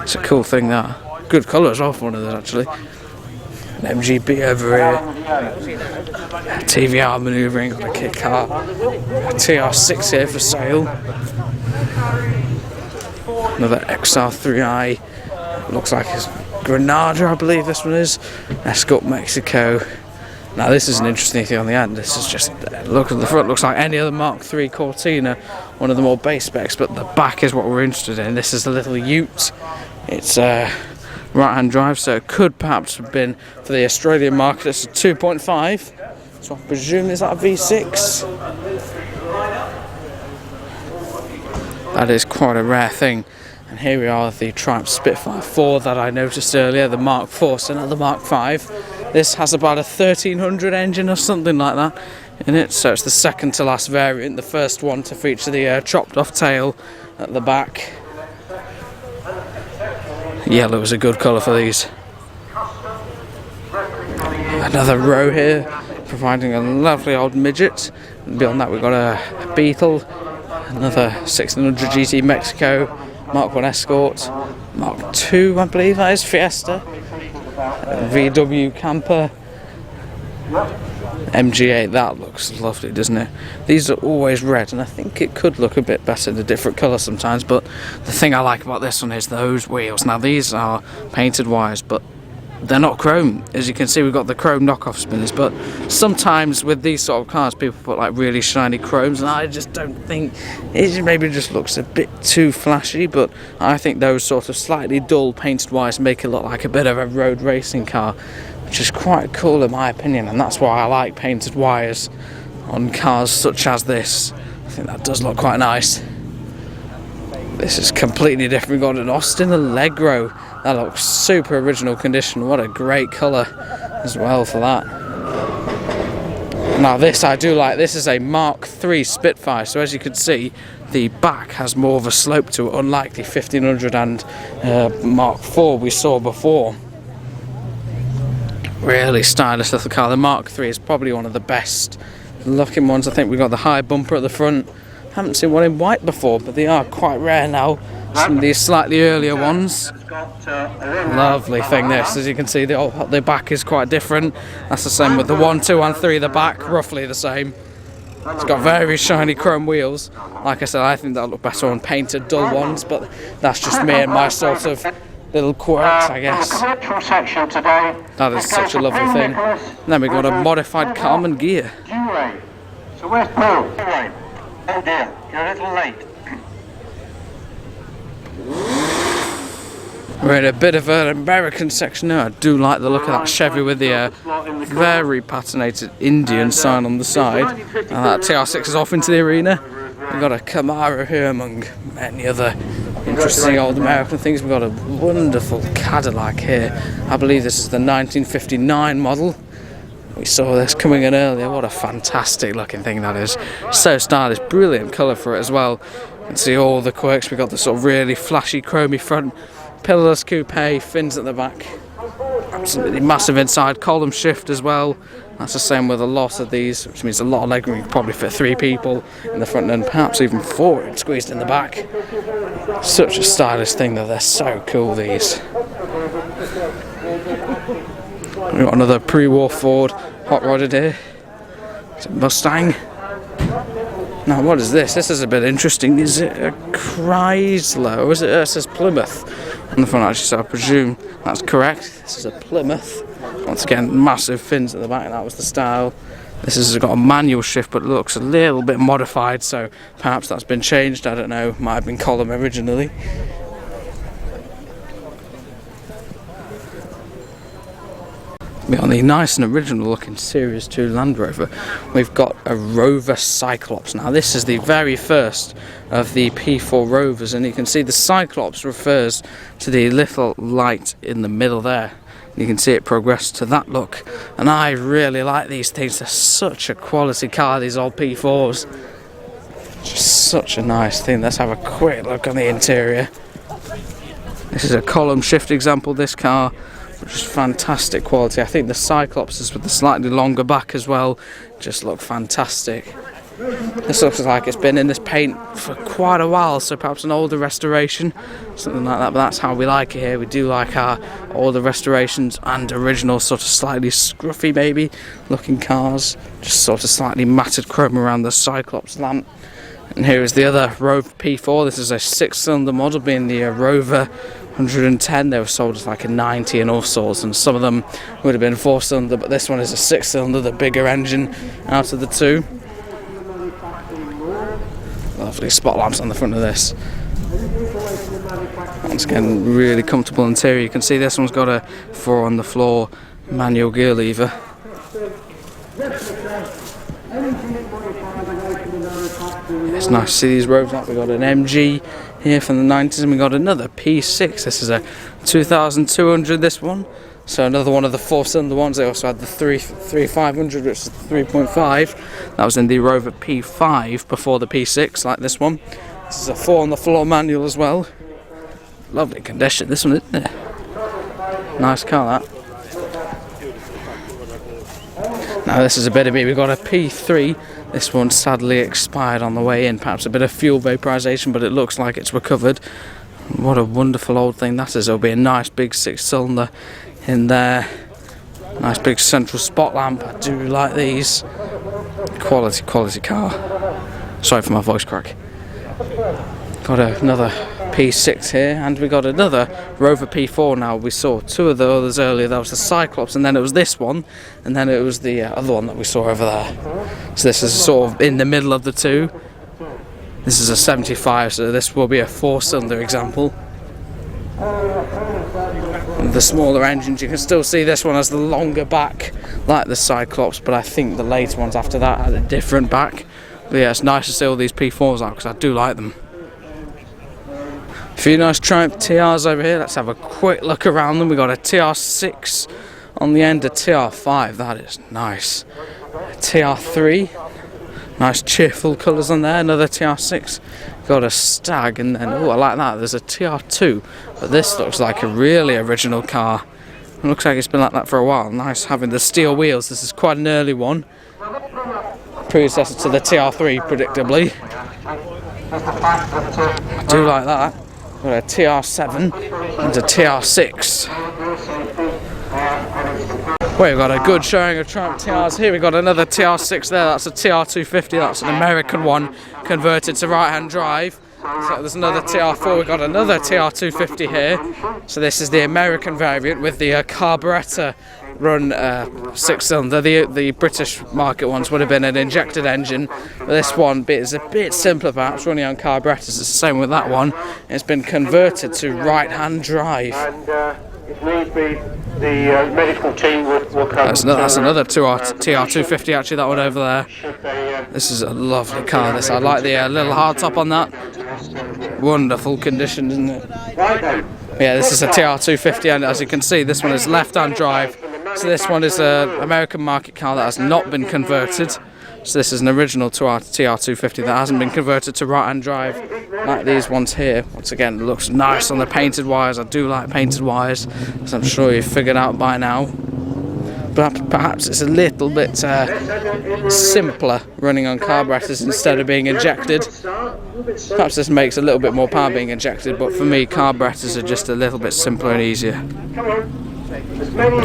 It's a cool thing, that. Good colour as well for one of those, actually. An MGB over here. TVR manoeuvring, got a kit car. A TR6 here for sale. Another XR3i. Looks like it's Granada, I believe this one is. Escort Mexico. Now this is an interesting thing on the end. This is just, look at the front, looks like any other Mark III Cortina, one of the more base specs, but the back is what we're interested in. This is a little ute. It's right-hand drive, so it could perhaps have been for the Australian market. It's a 2.5, so I presume is that a V6? That is quite a rare thing. And here we are, the Triumph Spitfire 4 that I noticed earlier, the Mark 4, so not the Mark 5. This has about a 1300 engine or something like that in it, so it's the second to last variant, the first one to feature the chopped off tail at the back. Yellow is a good colour for these. Another row here, providing a lovely old midget. And beyond that we've got a Beetle, another 1600 GT Mexico, Mark 1 Escort, Mark 2 I believe that is, Fiesta, VW Camper, MG8. That looks lovely, doesn't it? These are always red, and I think it could look a bit better in a different colour sometimes, but the thing I like about this one is those wheels. Now these are painted wires, but they're not chrome. As you can see, we've got the chrome knockoff spinners, but sometimes with these sort of cars people put like really shiny chromes, and I just don't think it maybe just looks a bit too flashy. But I think those sort of slightly dull painted wires make it look like a bit of a road racing car, which is quite cool in my opinion, and that's why I like painted wires on cars such as this. I think that does look quite nice. This is completely different. We've got an Austin Allegro. That looks super original condition. What a great colour as well for that. Now this I do like. This is a Mark III Spitfire. So as you can see, the back has more of a slope to it, unlike the 1500 and Mark IV we saw before. Really stylish little car. The Mark III is probably one of the best looking ones. I think we've got the high bumper at the front. Haven't seen one in white before, but they are quite rare now. Some of these slightly earlier ones. Lovely thing this, as you can see, the back is quite different. That's the same with the 1, 2 and 3, the back roughly the same. It's got very shiny chrome wheels. Like I said, I think that'll look better on painted dull ones, but that's just me and my sort of little quirks, I guess. That is such a lovely thing. And then we've got a modified Carmen gear. So where's Paul? Oh dear, you're a little late. We're in a bit of an American section now. I do like the look of that Chevy with the very patinated Indian sign on the side. And that TR6 is off into the arena. We've got a Camaro here among many other interesting old American things. We've got a wonderful Cadillac here. I believe this is the 1959 model. We saw this coming in earlier. What a fantastic looking thing that is. So stylish, brilliant colour for it as well. You can see all the quirks. We've got the sort of really flashy chromy front, pillarless coupe, fins at the back. Absolutely massive inside, column shift as well. That's the same with a lot of these, which means a lot of legroom. You can probably fit 3 people in the front and perhaps even 4 squeezed in the back. Such a stylish thing though, they're so cool these. We've got another pre-war Ford hot rodded here. It's a Mustang. Now what is this? This is a bit interesting. Is it a Chrysler or is it? It says Plymouth on the front actually, so I presume that's correct. This is a Plymouth. Once again, massive fins at the back, that was the style. This has got a manual shift but looks a little bit modified, so perhaps that's been changed, I don't know. Might have been column originally. On the nice and original looking Series 2 Land Rover, we've got a Rover Cyclops. Now this is the very first of the P4 Rovers, and you can see the Cyclops refers to the little light in the middle there. You can see it progress to that look, and I really like these things. They're such a quality car, these old P4s. Just such a nice thing. Let's have a quick look on the interior. This is a column shift example, this car. Just fantastic quality. I think the Cyclopses with the slightly longer back as well just look fantastic. This looks like it's been in this paint for quite a while, so perhaps an older restoration, something like that, but that's how we like it here. We do like our older restorations and original sort of slightly scruffy maybe looking cars, just sort of slightly matted chrome around the Cyclops lamp. And here is the other Rover P4. This is a 6-cylinder model, being the Rover 110. They were sold as like a 90 and all sorts, and some of them would have been 4-cylinder, but this one is a 6-cylinder, the bigger engine out of the two. Lovely spot lamps on the front of this. Once again, really comfortable interior. You can see this one's got a 4 on the floor manual gear lever. It's nice to see these Rovers up. We've got an MG here from the 90s, and we've got another P6. This is a 2200, this one. So another one of the 4-cylinder ones. They also had the 3500, which is the 3.5. That was in the Rover P5 before the P6, like this one. This is a 4 on the floor manual as well. Lovely condition, this one, isn't it? Nice car, that. Now this is a bit of me. We've got a P3. This one sadly expired on the way in. Perhaps a bit of fuel vaporization, but it looks like it's recovered. What a wonderful old thing that is. There'll be a nice big 6-cylinder in there. Nice big central spot lamp. I do like these. Quality car. Sorry for my voice crack. Got another P6 here, and we got another Rover P4 now. We saw 2 of the others earlier. That was the Cyclops, and then it was this one, and then it was the other one that we saw over there. So this is sort of in the middle of the two. This is a 75, so this will be a 4-cylinder example. With the smaller engines, you can still see this one has the longer back, like the Cyclops, but I think the later ones after that had a different back. But yeah, it's nice to see all these P4s out, because I do like them. A few nice Triumph TRs over here. Let's have a quick look around them. We've got a TR6 on the end, a TR5, that is nice. A TR3, Nice cheerful colours on there. Another TR6. Got a Stag, and then, oh, I like that. There's a TR2, but this looks like a really original car. It looks like it's been like that for a while. Nice having the steel wheels. This is quite an early one. Predecessor to the TR3, predictably. I do like that. Got a TR7 and a TR6. Well, we've got a good showing of Triumph TRs here. We've got another TR6 there. That's a TR250. That's an American one converted to right-hand drive. So there's another TR4. We've got another TR250 here. So this is the American variant with the carburettor run 6-cylinder. The British market ones would have been an injected engine. But this one is a bit simpler, perhaps, running on carburettors. It's the same with that one. It's been converted to right-hand drive. And if need be, the medical team will come. That's another TR250, actually, that one over there. This is a lovely car, this. I like the little hardtop on that. Wonderful condition, isn't it? Yeah, this is a TR250, and as you can see, this one is left-hand drive. So this one is an American market car that has not been converted. So this is an original TR250 that hasn't been converted to right-hand drive, like these ones here. Once again, it looks nice on the painted wires. I do like painted wires, as I'm sure you've figured out by now. But perhaps it's a little bit simpler running on carburetors instead of being injected. Perhaps this makes a little bit more power being injected, but for me, carburetors are just a little bit simpler and easier.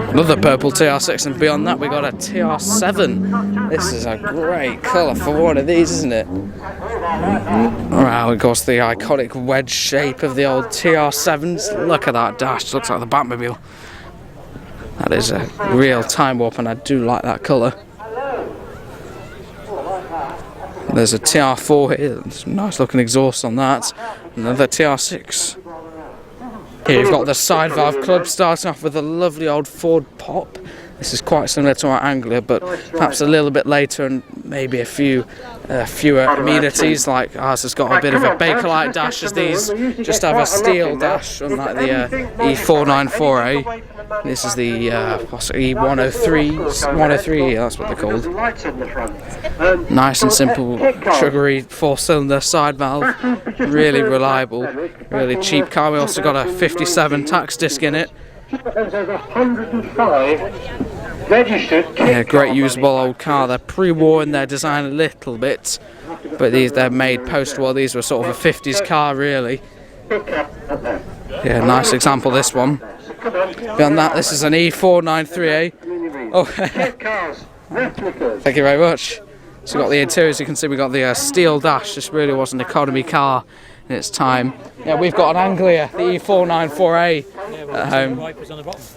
Another purple TR6, and beyond that we got a TR7. This is a great colour for one of these, isn't it? Wow, of course, the iconic wedge shape of the old TR7s. Look at that dash, looks like the Batmobile. That is a real time warp, and I do like that colour. There's a TR4 here, some nice looking exhaust on that. Another TR6. Here you've got the side valve club, starting off with a lovely old Ford Pop. This is quite similar to our Anglia, but perhaps a little bit later, and maybe a few fewer amenities, like ours has got a bit of a Bakelite dash, as these just have a steel dash, unlike the E494A. This is the E103, that's what they're called. Nice and simple, sugary 4-cylinder side valve, really reliable, really cheap car. We also got a 57 tax disc in it. Yeah, great usable old car. They're pre-war in their design a little bit, but they're made post-war. These were sort of a 50s car, really. Yeah, nice example, this one. Beyond that, this is an E493A. Oh, thank you very much. So we've got the interiors. You can see we got the steel dash. This really was an economy car in its time. Yeah, we've got an Anglia, the E494A at home.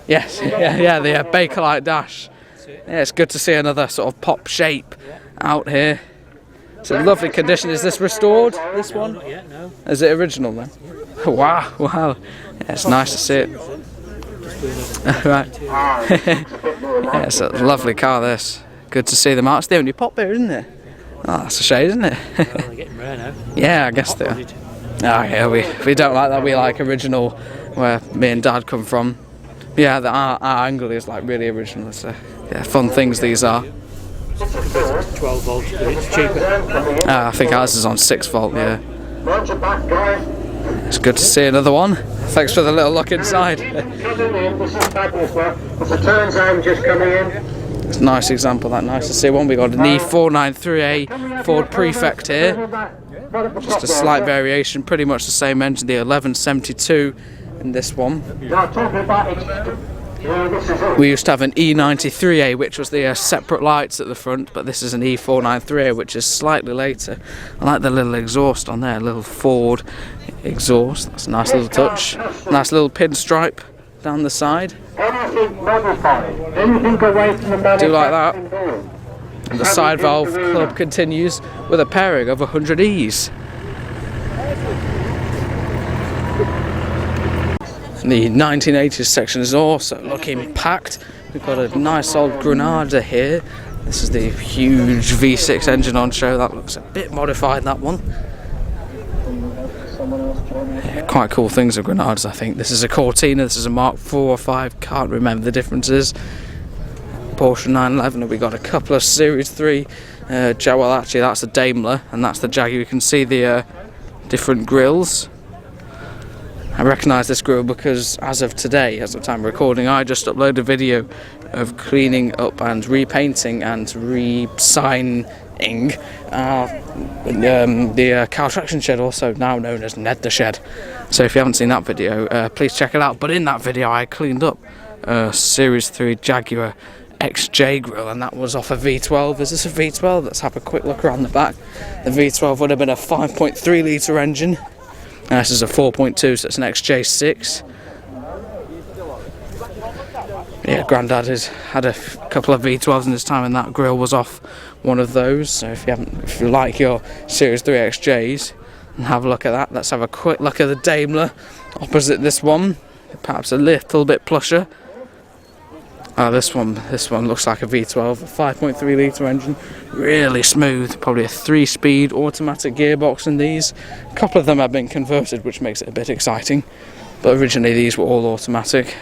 Yes, yeah, the Bakelite dash. Yeah, it's good to see another sort of pop shape out here. It's a lovely condition. Is this restored, this one? Not yet, no. Is it original then? Wow. Yeah, it's nice to see it. Right. Yeah, it's a lovely car, this. Good to see the marks. The only pop here, isn't it? Oh, that's a shame, isn't it? Well, they're getting rare now. Yeah, I guess they are. Oh yeah, we don't like that. We like original, where me and Dad come from. Yeah, our Anglia is like really original. So yeah, fun things these are. 12 volts, but it's cheaper. I think ours is on 6 volt. Yeah. It's good to see another one. Thanks for the little look inside. It's a nice example. Nice to see one. We got an E493A Ford Prefect here. Just a slight variation, pretty much the same engine, the 1172 in this one. We used to have an E93A, which was the separate lights at the front, but this is an E493A, which is slightly later. I like the little exhaust on there, little Ford exhaust. That's a nice little touch. Nice little pinstripe down the side. Do like that. And the side valve club continues with a pairing of 100Es. The 1980s section is also looking packed. We've got a nice old Granada here. This is the huge V6 engine on show. That looks a bit modified, that one. Yeah, quite cool things with Granadas, I think. This is a Cortina, this is a Mark 4 or 5, can't remember the differences. Porsche 911, and we got a couple of Series 3 Well, actually, that's the Daimler, and that's the Jaguar. You can see the different grills. I recognise this grill because as of today, as of time of recording, I just uploaded a video of cleaning up and repainting and re-signing the car traction shed, also now known as Ned the Shed. So if you haven't seen that video, please check it out. But in that video I cleaned up a Series 3 Jaguar XJ grill, and that was off a V12. Is this a V12? Let's have a quick look around the back. The V12 would have been a 5.3 litre engine. This is a 4.2, so it's an XJ6. Yeah, Grandad has had a couple of V12s in his time, and that grill was off one of those. So if you like your Series 3 XJs, and have a look at that. Let's have a quick look at the Daimler opposite this one. Perhaps a little bit plusher. This one looks like a V12, a 5.3 litre engine, really smooth, probably a 3-speed automatic gearbox in these. A couple of them have been converted, which makes it a bit exciting, but originally these were all automatic.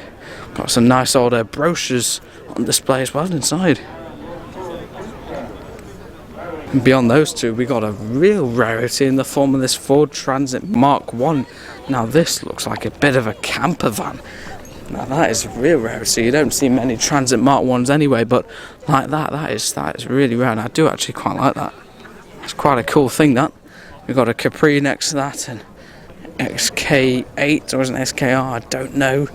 Got some nice old brochures on display as well inside. And beyond those two, we got a real rarity in the form of this Ford Transit Mark 1. Now this looks like a bit of a camper van. Now that is a real rarity. You don't see many Transit Mark 1s anyway, but like that is really rare, and I do actually quite like that. It's quite a cool thing, that. We've got a Capri next to that, and XK8, or is it SKR, I don't know.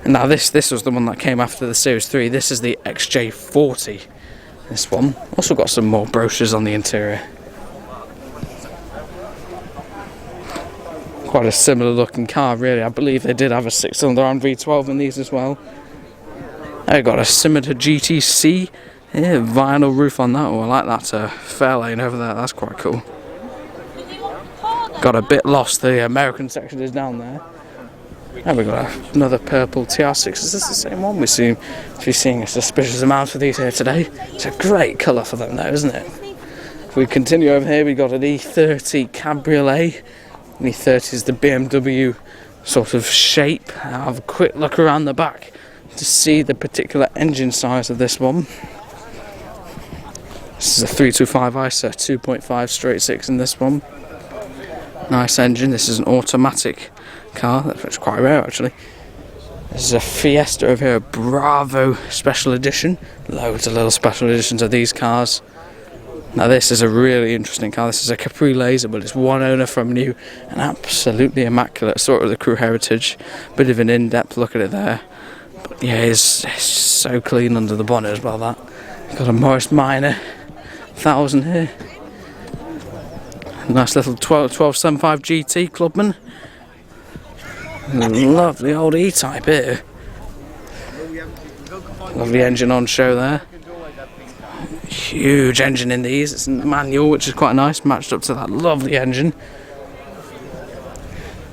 And now this was the one that came after the Series 3. This is the XJ40, this one. Also got some more brochures on the interior. Quite a similar looking car, really. I believe they did have a 6-cylinder on V12 in these as well. I got a Scimitar GTC, yeah, vinyl roof on that. Oh, I like that Fairlane over there, that's quite cool. Got a bit lost, the American section is down there. And we've got another purple TR6. Is this the same one? We seem to be seeing a suspicious amount of these here today. It's a great colour for them though, isn't it? If we continue over here, we've got an E30 Cabriolet. The E30 is the BMW sort of shape. I'll have a quick look around the back to see the particular engine size of this one. This is a 325 ISA 2.5 straight 6 in this one. Nice engine. This is an automatic car. That's quite rare actually. This is a Fiesta over here, a Bravo Special Edition. Loads of little special editions of these cars. Now this is a really interesting car. This is a Capri Laser, but it's one owner from new and absolutely immaculate. Sort of the Crew Heritage. Bit of an in-depth look at it there. But yeah, it's so clean under the bonnet as well, that. Got a Morris Minor 1000 here. Nice little 1275 GT Clubman. Lovely old E-Type here. Lovely engine on show there. Huge engine in these. It's manual, which is quite nice, matched up to that lovely engine.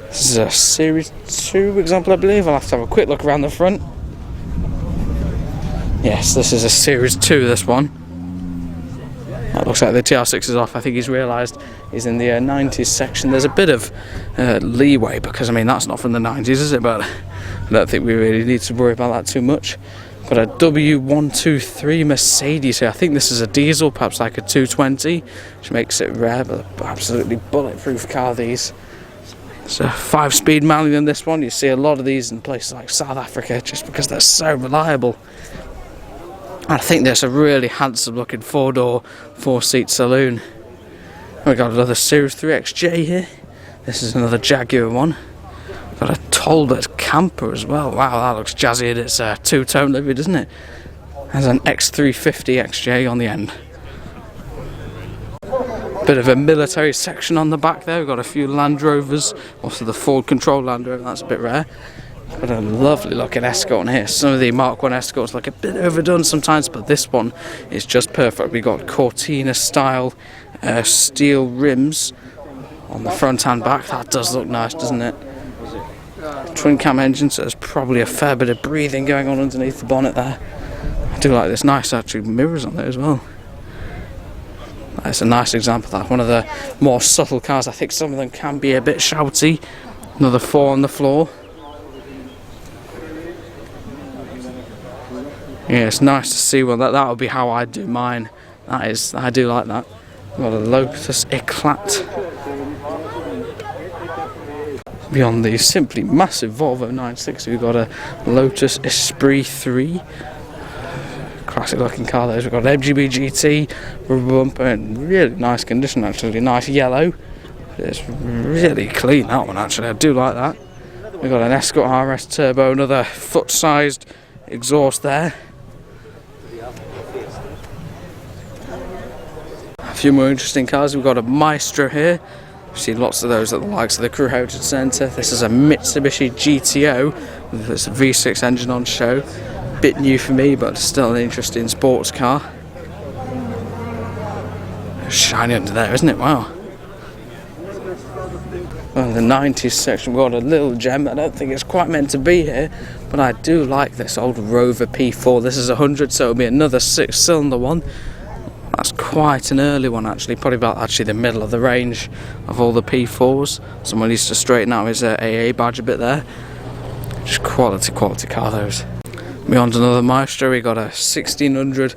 This is a Series 2 example, I believe. I'll have to have a quick look around the front. Yes, this is a Series 2, this one. That looks like the TR6 is off. I think he's realised he's in the 90s section. There's a bit of leeway, because I mean that's not from the 90s, is it? But I don't think we really need to worry about that too much. Got a W123 Mercedes here. I think this is a diesel, perhaps like a 220, which makes it rare, but absolutely bulletproof car, these. It's a 5-speed manual in this one. You see a lot of these in places like South Africa just because they're so reliable. I think there's a really handsome looking 4-door, 4-seat saloon. We've got another Series 3 XJ here. This is another Jaguar one. Got a Talbot camper as well. Wow, that looks jazzy, and it's a two-tone livery, doesn't it? Has an X350 XJ on the end. Bit of a military section on the back there. We've got a few Land Rovers, also the Ford Control Land Rover, that's a bit rare. Got a lovely looking Escort in here. Some of the Mark 1 Escorts look a bit overdone sometimes, but this one is just perfect. We got Cortina style steel rims on the front and back. That does look nice, doesn't it? Twin cam engine, so there's probably a fair bit of breathing going on underneath the bonnet there. I do like this nice actually mirrors on there as well. That's a nice example of that. One of the more subtle cars. I think some of them can be a bit shouty. Another 4 on the floor. Yeah, it's nice to see one. That would be how I do mine. I do like that. We've got a Lotus Eclat. Beyond the simply massive Volvo 960, we've got a Lotus Esprit 3. Classic looking car those. We've got an MGB GT, rubber bumper, in really nice condition actually, nice yellow. It's really clean, that one actually, I do like that. We've got an Escort RS Turbo, another foot-sized exhaust there. A few more interesting cars. We've got a Maestro here. We've seen lots of those at the likes of the Crew Heritage Centre. This is a Mitsubishi GTO with its V6 engine on show. Bit new for me, but still an interesting sports car. Shiny under there, isn't it? Wow. Well, in the 90s section, we've got a little gem. I don't think it's quite meant to be here, but I do like this old Rover P4. This is 100, so it'll be another 6-cylinder one. That's quite an early one actually, probably about the middle of the range of all the P4s. Someone needs to straighten out his AA badge a bit there. Just quality car those. Beyond another Maestro, we got a 1600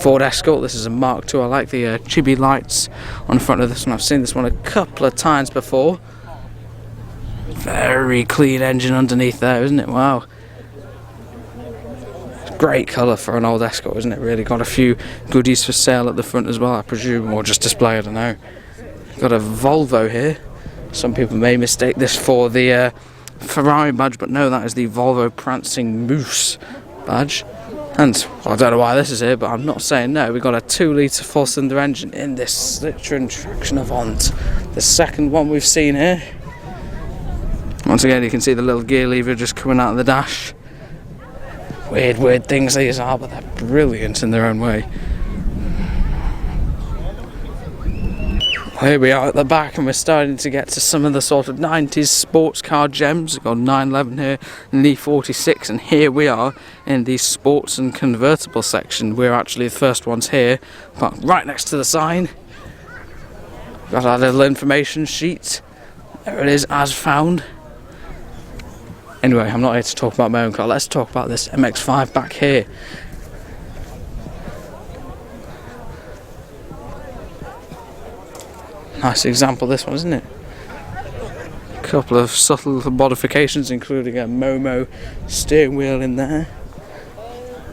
Ford Escort. This is a Mark II. I like the chibi lights on the front of this one. I've seen this one a couple of times before. Very clean engine underneath there, isn't it? Wow. Great colour for an old Escort, isn't it? Really got a few goodies for sale at the front as well, I presume, or just display, I don't know. Got a Volvo here. Some people may mistake this for the Ferrari badge, but no, that is the Volvo Prancing Moose badge. And well, I don't know why this is here, but I'm not saying no. We've got a 2-litre 4-cylinder engine in this Citroen Traction Avant, the second one we've seen here. Once again, you can see the little gear lever just coming out of the dash. Weird things these are, but they're brilliant in their own way. Here we are at the back, and we're starting to get to some of the sort of 90s sports car gems. We've got 911 here, an E46, and here we are in the sports and convertible section. We're actually the first ones here, parked right next to the sign. Got our little information sheet. There it is, as found. Anyway, I'm not here to talk about my own car. Let's talk about this MX-5 back here. Nice example, this one, isn't it? A couple of subtle little modifications, including a Momo steering wheel in there.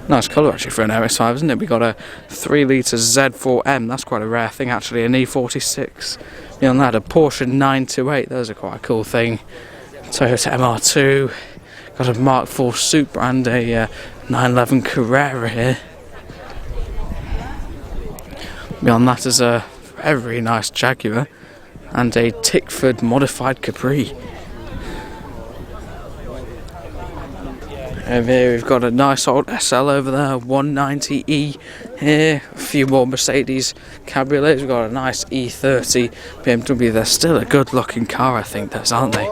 Nice colour actually for an MX-5, isn't it? We got a 3-litre Z4M. That's quite a rare thing actually. An E46. Beyond that, a Porsche 928. Those are quite a cool thing. Toyota MR2, got a Mark IV Supra and a 911 Carrera here. Beyond that is a very nice Jaguar and a Tickford modified Capri. Over here we've got a nice old SL over there, 190E here, a few more Mercedes cabriolets. We've got a nice E30 BMW. They're still a good looking car, I think, those, aren't they?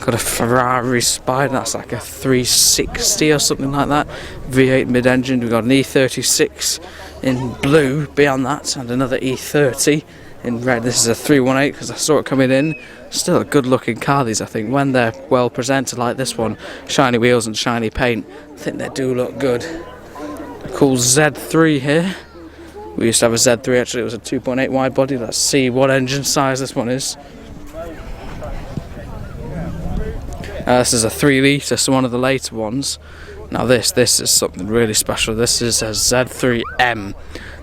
Got a Ferrari Spider, that's like a 360 or something like that. V8 mid-engine. We've got an E36 in blue beyond that, and another E30 in red. This is a 318 because I saw it coming in. Still a good looking car, these, I think, when they're well presented like this one. Shiny wheels and shiny paint. I think they do look good. A cool Z3 here. We used to have a Z3 actually, it was a 2.8 wide body. Let's see what engine size this one is. This is a 3-litre, so one of the later ones. Now this is something really special. This is a Z3M.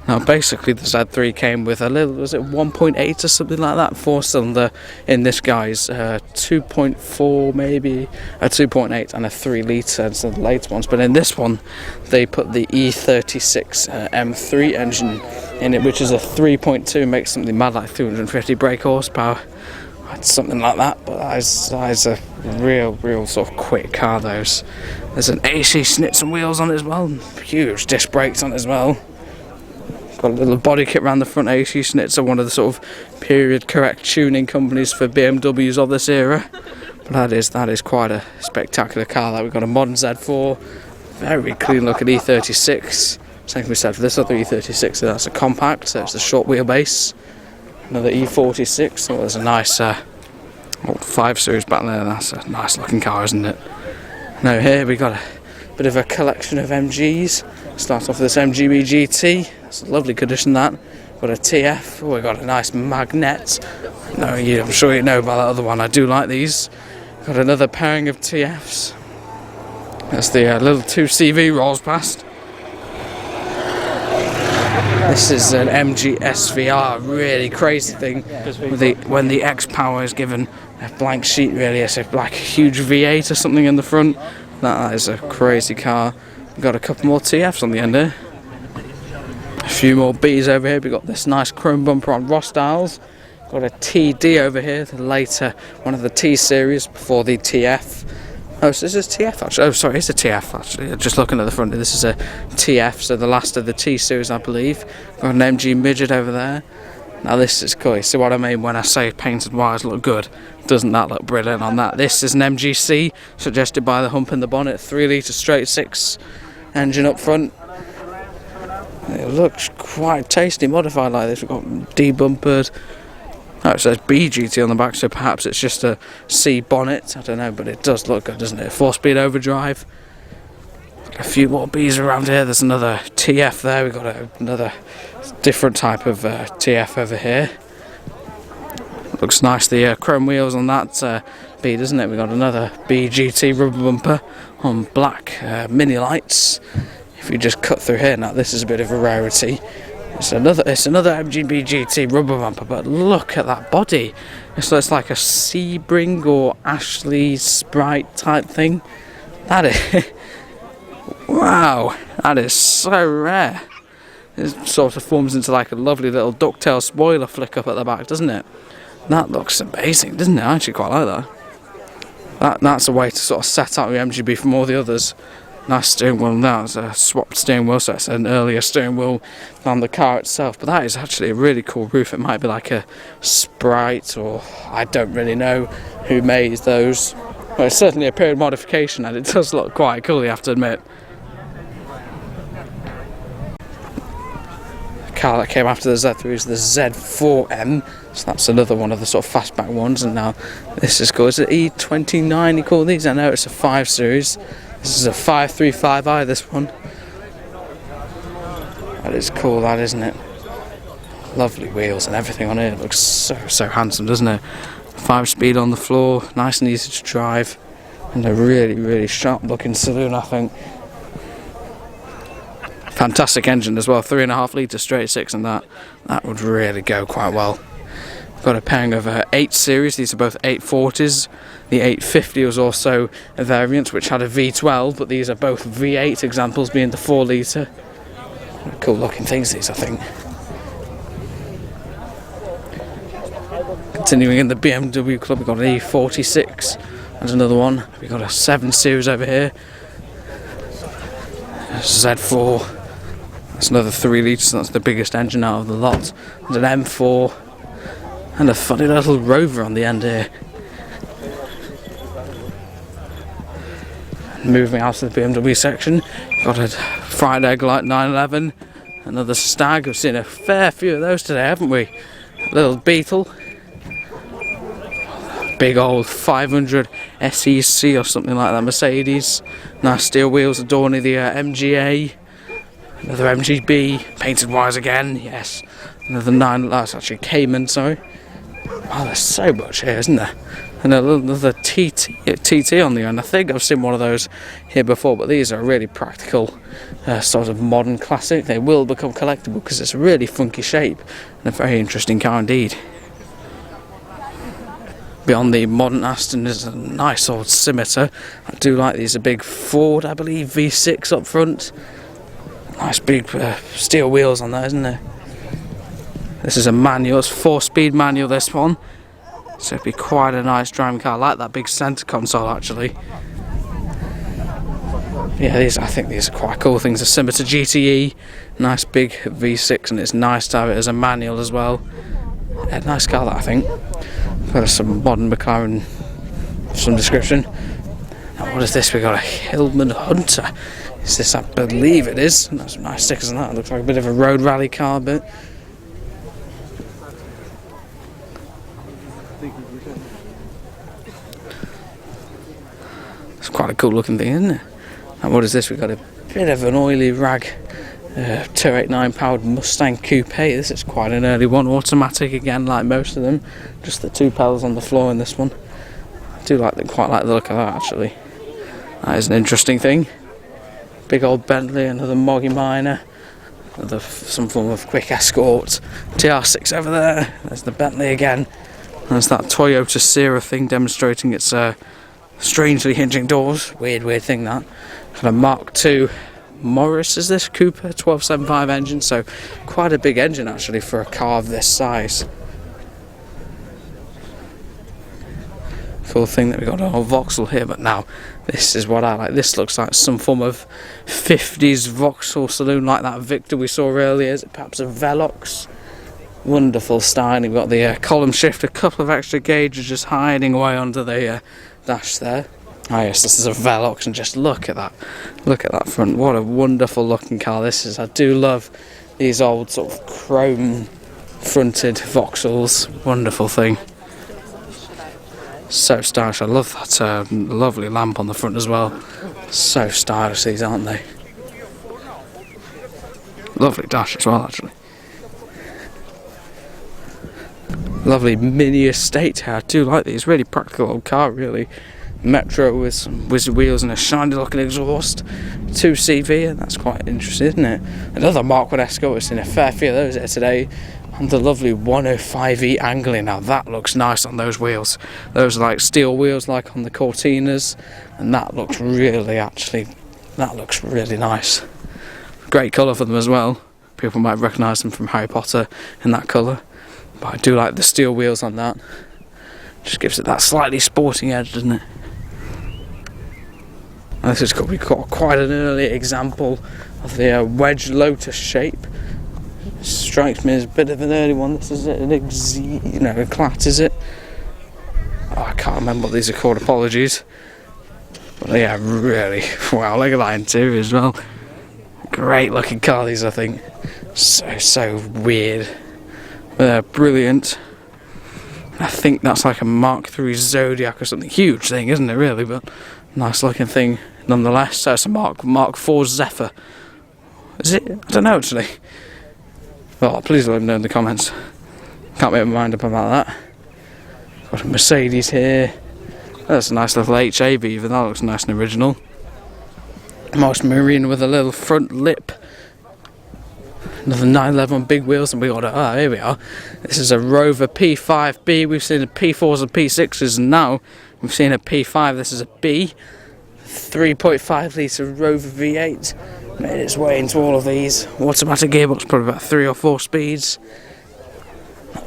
Now basically the Z3 came with a little, was it 1.8 or something like that, 4-cylinder in this guy's 2.4 maybe, a 2.8 and a 3-litre, so the later ones. But in this one they put the E36 M3 engine in it, which is a 3.2, makes something mad like 250 brake horsepower. It's something like that, but that is a real sort of quick car, those. There's an AC Schnitzer wheels on it as well, huge disc brakes on it as well. Got a little body kit around the front. AC Schnitzer, one of the sort of period correct tuning companies for BMWs of this era. But that is quite a spectacular car. That we've got a modern Z4, very clean looking E36. Same can be said for this other E36. So that's a compact, so it's the short wheelbase. Another E46. Oh, there's a nice old 5 Series back there. That's a nice looking car, isn't it? Now here we got a bit of a collection of MGs. Start off with this MGB GT. It's a lovely condition, that. Got a TF. Oh, we got a nice magnet. No, I'm sure you know about that other one. I do like these. Got another pairing of TFs. As the little 2CV rolls past. This is an MG SVR, really crazy thing. When the X Power is given a blank sheet, really, it's a black huge V8 or something in the front. That is a crazy car. We've got a couple more TFs on the end here. A few more Bs over here. We've got this nice chrome bumper on Ross Styles. Got a TD over here, the later one of the T series before the TF. Oh, so this is TF actually. Oh, sorry, it's a TF actually. Just looking at the front, this is a TF, so the last of the T series, I believe. Got an MG midget over there. Now this is cool. You see what I mean when I say painted wires look good? Doesn't that look brilliant on that? This is an MGC, suggested by the hump in the bonnet. 3 litre straight 6 engine up front. It looks quite tasty modified like this. We've got debumpered. Oh, it says BGT on the back, so perhaps it's just a C bonnet. I don't know, but it does look good, doesn't it? 4-speed overdrive. A few more Bs around here. There's another TF there. We've got another different type of TF over here. Looks nice, the chrome wheels on that B, doesn't it? We've got another BGT rubber bumper on black mini lights. If you just cut through here, now this is a bit of a rarity. It's another MGB GT rubber bumper, but look at that body. It's like a Sebring or Ashley Sprite type thing. That is... wow, that is so rare. It sort of forms into like a lovely little ducktail spoiler flick up at the back, doesn't it? That looks amazing, doesn't it? I actually quite like that. That's a way to sort of set out your MGB from all the others. Nice steering wheel now. It's a swapped steering wheel, so it's an earlier steering wheel than the car itself. But that is actually a really cool roof. It might be like a Sprite, or I don't really know who made those. But it's certainly a period modification, and it does look quite cool, you have to admit. The car that came after the Z3 is the Z4M, so that's another one of the sort of fastback ones. And now this is called, is it E29 you call these? I know it's a 5 Series. This is a 535i, this one. That is cool, that, isn't it? Lovely wheels and everything on it. It looks so handsome, doesn't it? 5-speed on the floor, nice and easy to drive, and a really sharp looking saloon, I think. Fantastic engine as well, 3.5 litre straight 6, and that would really go quite well. Got a pairing of 8 series. These are both 840s. The 850 was also a variant which had a V12, but these are both V8 examples, being the 4 litre. Cool looking things, these, I think. Continuing in the BMW club, we've got an E46 and another one. We've got a 7 series over here. Z4. That's another 3 litres, so that's the biggest engine out of the lot. There's an M4. And a funny little Rover on the end here. Moving out to the BMW section, got a fried egg light 911, another Stag. We've seen a fair few of those today, haven't we? Little Beetle, big old 500 SEC or something like that Mercedes. Nice steel wheels adorning the MGA. Another MGB, painted wires again. Yes, another 9. That's actually Cayman. Sorry. Oh, there's so much here, isn't there? And another TT on the end. I think I've seen one of those here before, but these are really practical, sort of modern classic. They will become collectible because it's a really funky shape and a very interesting car indeed. Beyond the modern Aston is a nice old Scimitar. I do like these. A big Ford, I believe, V6 up front. Nice big steel wheels on there, isn't there? This is a manual, it's 4-speed manual, this one. So it'd be quite a nice driving car. I like that big centre console, actually. Yeah, I think these are quite cool things. A Scimitar GTE, nice big V6, and it's nice to have it as a manual as well. Yeah, nice car, that, I think. Got some modern McLaren of some description. Now, what is this? We've got a Hillman Hunter. Is this? I believe it is. That's some nice stickers on that. It looks like a bit of a road rally car, but. It's quite a cool looking thing, isn't it? And what is this? We've got a bit of an oily rag 289 powered Mustang Coupe. This is quite an early one, automatic again, like most of them. Just the 2 pedals on the floor in this one. I do quite like the look of that actually. That is an interesting thing. Big old Bentley, another Moggy Minor, some form of quick escort. TR6 over there. There's the Bentley again. There's that Toyota Sierra thing demonstrating its strangely hinging doors. Weird thing that. Kind of Mark II Morris is this Cooper 1275 engine, so quite a big engine actually for a car of this size. Cool thing that we got an old Vauxhall here, but now this is what I like. This looks like some form of 50s Vauxhall saloon, like that Victor we saw earlier. Is it perhaps a Velox? Wonderful styling. We've got the column shift, a couple of extra gauges just hiding away under the dash there. Oh yes, this is a Velox, and just look at that front. What a wonderful looking car this is. I do love these old sort of chrome fronted Vauxhalls. Wonderful thing. So stylish. I love that lovely lamp on the front as well. So stylish these, aren't they? Lovely dash as well actually. Lovely mini estate here. I do like these. Really practical old car really. Metro with some wizard wheels and a shiny looking exhaust. 2CV, and that's quite interesting, isn't it? Another Mark 1 Escort. We've seen a fair few of those here today. And the lovely 105E angling. Now that looks nice on those wheels. Those are like steel wheels like on the Cortinas, and that looks really nice. Great colour for them as well. People might recognise them from Harry Potter in that colour. But I do like the steel wheels on that. Just gives it that slightly sporting edge, doesn't it? And this is cool. We've got quite an early example of the wedge Lotus shape. Strikes me as a bit of an early one. This is a Clat, is it? Oh, I can't remember what these are called, apologies. But yeah, really, wow, look at that interior as well. Great looking car these, I think. So weird. They're brilliant. I think that's like a Mark III Zodiac or something. Huge thing, isn't it, really? But nice looking thing nonetheless. So it's a Mark IV Zephyr. Is it? I don't know actually. Well, please let me know in the comments. Can't make my mind up about that. Got a Mercedes here. That's a nice little HAB, even that looks nice and original. Nice marine with a little front lip. Another 911 big wheels, and we got here we are. This is a Rover P5B. We've seen a P4s and P6s, and now we've seen a P5. This is a B. 3.5 litre Rover V8. Made its way into all of these. Automatic gearbox, probably about 3 or 4 speeds.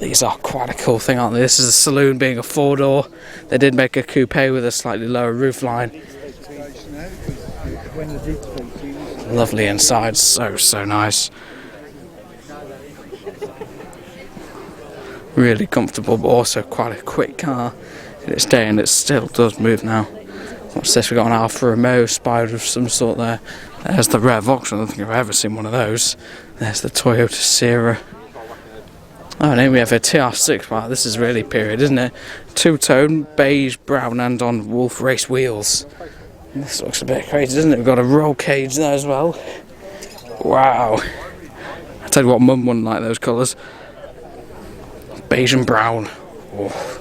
These are quite a cool thing, aren't they? This is a saloon being a 4-door. They did make a coupe with a slightly lower roofline. Lovely inside, so nice. Really comfortable, but also quite a quick car in its day, and it still does move now. What's this? We've got an Alfa Romeo Spider of some sort there. There's the rare Vauxhall. I don't think I've ever seen one of those. There's the Toyota Sierra. Oh, and then we have a TR6. Wow, this is really period, isn't it? Two-tone, beige, brown, and on Wolf race wheels. This looks a bit crazy, doesn't it? We've got a roll cage there as well. Wow. I tell you what, Mum wouldn't like those colours. Beige and brown. Oh.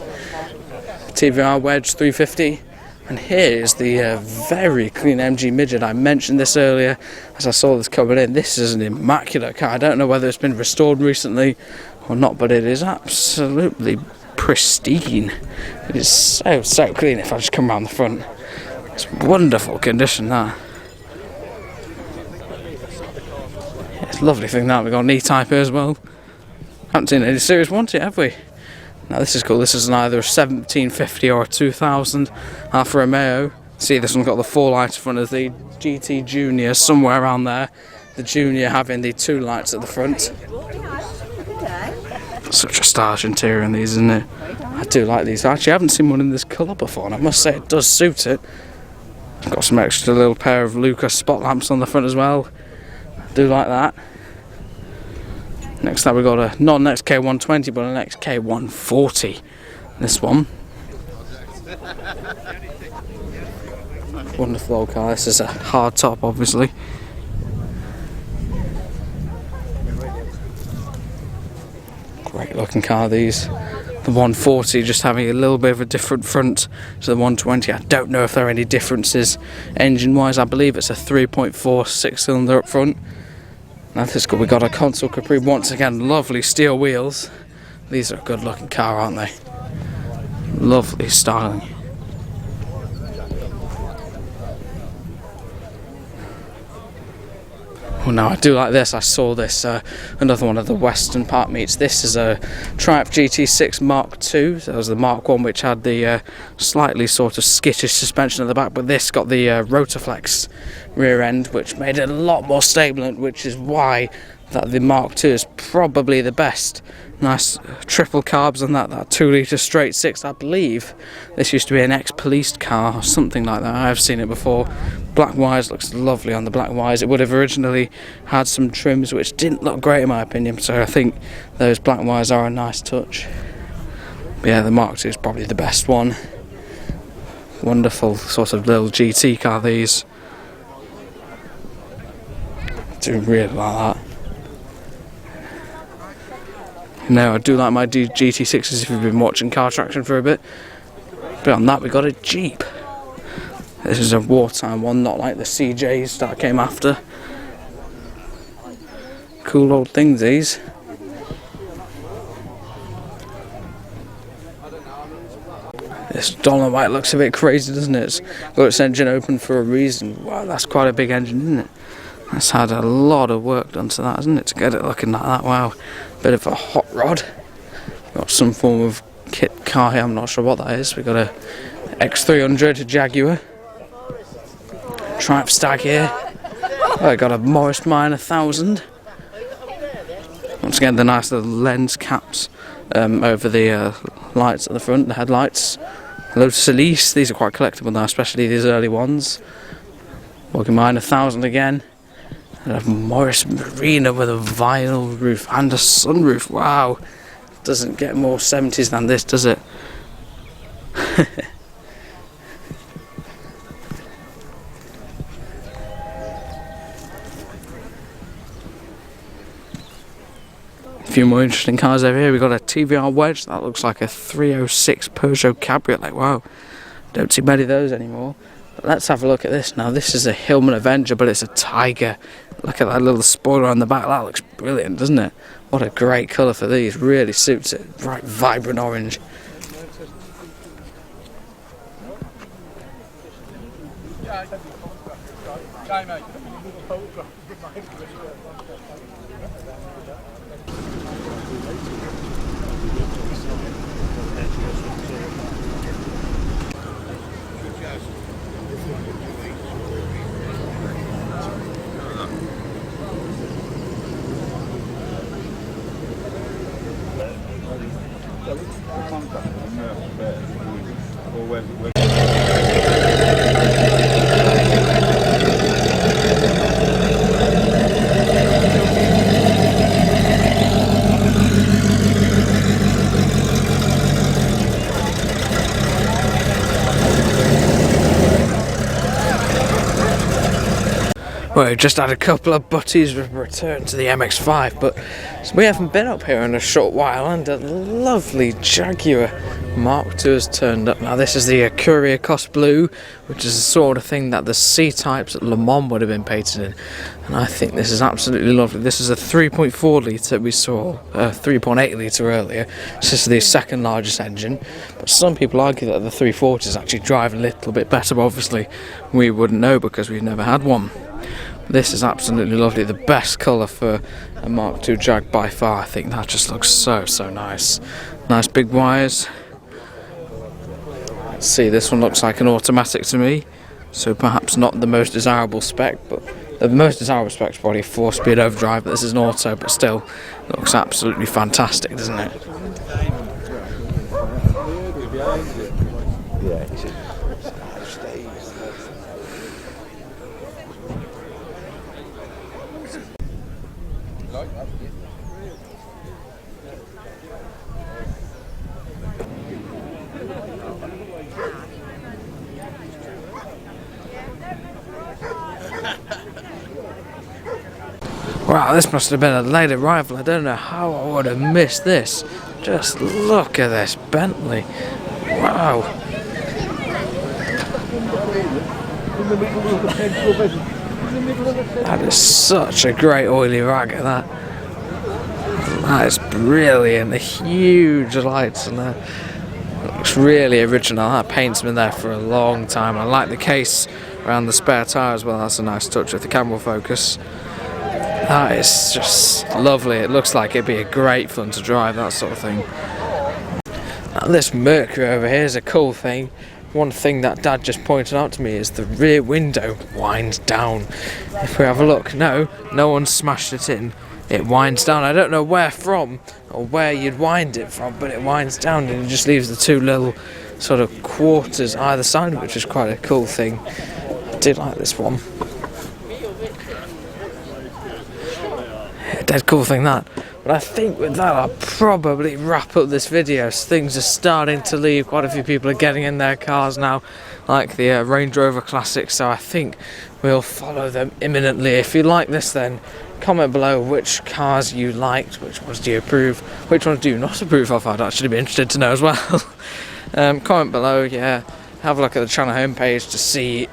TVR wedge 350. And here is the very clean MG Midget. I mentioned this earlier as I saw this coming in. This is an immaculate car. I don't know whether it's been restored recently or not, but it is absolutely pristine. It is so clean. If I just come around the front, it's wonderful condition that. It's a lovely thing that. We've got an E-Type here as well. Haven't seen any Series 1 yet, have we? Now this is cool. This is either a 1750 or a 2000 Alfa Romeo. See, this one's got the 4 lights in front of the GT Junior, somewhere around there. The Junior having the 2 lights at the front. Such a stylish interior in these, isn't it? I do like these. Actually, I haven't seen one in this colour before, and I must say it does suit it. Got some extra little pair of Lucas spot lamps on the front as well. I do like that. Next up we've got a, not an XK120, but an XK140. This one. Wonderful old car. This is a hard top, obviously. Great looking car, these. The 140 just having a little bit of a different front to the 120. I don't know if there are any differences engine wise. I believe it's a 3.4 6-cylinder up front. Now this we got a console Capri once again, lovely steel wheels. These are a good looking car, aren't they? Lovely styling. Well, now I do like this. I saw this, another one of the Weston Park meets. This is a Triumph GT6 Mark II. So that was the Mark 1, which had the slightly sort of skittish suspension at the back, but this got the Rotaflex rear end, which made it a lot more stable, which is why that the Mark II is probably the best. Nice triple carbs on that 2-litre straight 6. I believe this used to be an ex-policed car or something like that. I've seen it before. Black wires, looks lovely on the black wires. It would have originally had some trims which didn't look great in my opinion, so I think those black wires are a nice touch. But yeah, the Mark II is probably the best one. Wonderful sort of little GT car, these. Do really like that. Now I do like my GT6s if you've been watching Car Traction for a bit. But on that we got a Jeep. This is a wartime one, not like the CJs that came after. Cool old things, these. This Dolomite looks a bit crazy, doesn't it? It's got its engine open for a reason. Wow, that's quite a big engine, isn't it? That's had a lot of work done to that, hasn't it, to get it looking like that. Wow, bit of a hot rod. Got some form of kit car here, I'm not sure what that is. We've got a X300 Jaguar. Triumph Stag here. I got a Morris Mine 1000. Once again, the nice little lens caps over the lights at the front, the headlights. Lotus Elise, these are quite collectible now, especially these early ones. Morgan Mine 1000 again. And a Morris Marina with a vinyl roof and a sunroof. Wow, doesn't get more 70s than this, does it? A few more interesting cars over here. We've got a TVR Wedge. That looks like a 306 Peugeot Cabriolet. Wow, don't see many of those anymore. But let's have a look at this now. This is a Hillman Avenger, but it's a Tiger. Look at that little spoiler on the back. That looks brilliant, doesn't it? What a great colour for these. Really suits it. Bright, vibrant orange. Well, we just had a couple of butties return to the MX-5, but we haven't been up here in a short while, and a lovely Jaguar Mark II has turned up. Now this is the Courier Cost Blue, which is the sort of thing that the C-types at Le Mans would have been painted in, and I think this is absolutely lovely. This is a 3.4 litre, we saw 3.8 litre earlier. This is the second largest engine, but some people argue that the 340s actually drive a little bit better, but obviously we wouldn't know because we've never had one. This is absolutely lovely, the best colour for a Mark II Jag by far. I think that just looks so nice. Nice big wires. Let's see, this one looks like an automatic to me, so perhaps not the most desirable spec, but the most desirable spec is probably a 4-speed overdrive, but this is an auto, but still looks absolutely fantastic, doesn't it? Wow, this must have been a late arrival. I don't know how I would have missed this. Just look at this Bentley. Wow. That is such a great oily rag at that. That is brilliant. The huge lights in there. Looks really original. That paint's been there for a long time. I like the case around the spare tyre as well. That's a nice touch with the camera focus. That is just lovely. It looks like it'd be a great fun to drive, that sort of thing. Now, this Mercury over here is a cool thing. One thing that Dad just pointed out to me is the rear window winds down. If we have a look, no one smashed it in. It winds down. I don't know where from or where you'd wind it from, but it winds down and it just leaves the two little sort of quarters either side, which is quite a cool thing. I did like this one. Dead cool thing that. But I think with that I'll probably wrap up this video. Things are starting to leave. Quite a few people are getting in their cars now, like the Range Rover Classic, so I think we'll follow them imminently. If you like this, then comment below which cars you liked, which ones do you approve, which ones do you not approve of. I'd actually be interested to know as well. Comment below, yeah. Have a look at the channel homepage to see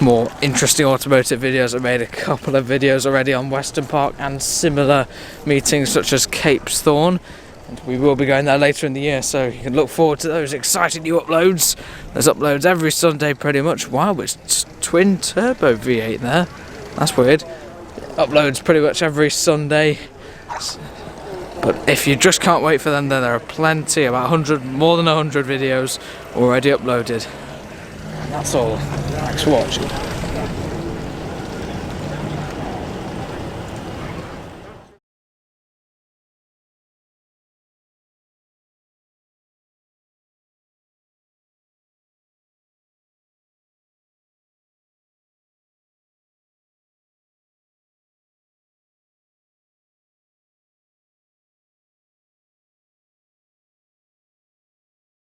more interesting automotive videos. I made a couple of videos already on Weston Park and similar meetings such as Capes Thorne, and we will be going there later in the year, so you can look forward to those exciting new uploads. There's uploads every Sunday pretty much. Wow, it's twin turbo V8 there. That's weird. Uploads pretty much every Sunday. But if you just can't wait for them, then there are plenty, about more than 100 videos already uploaded. And that's all. Thanks for watching.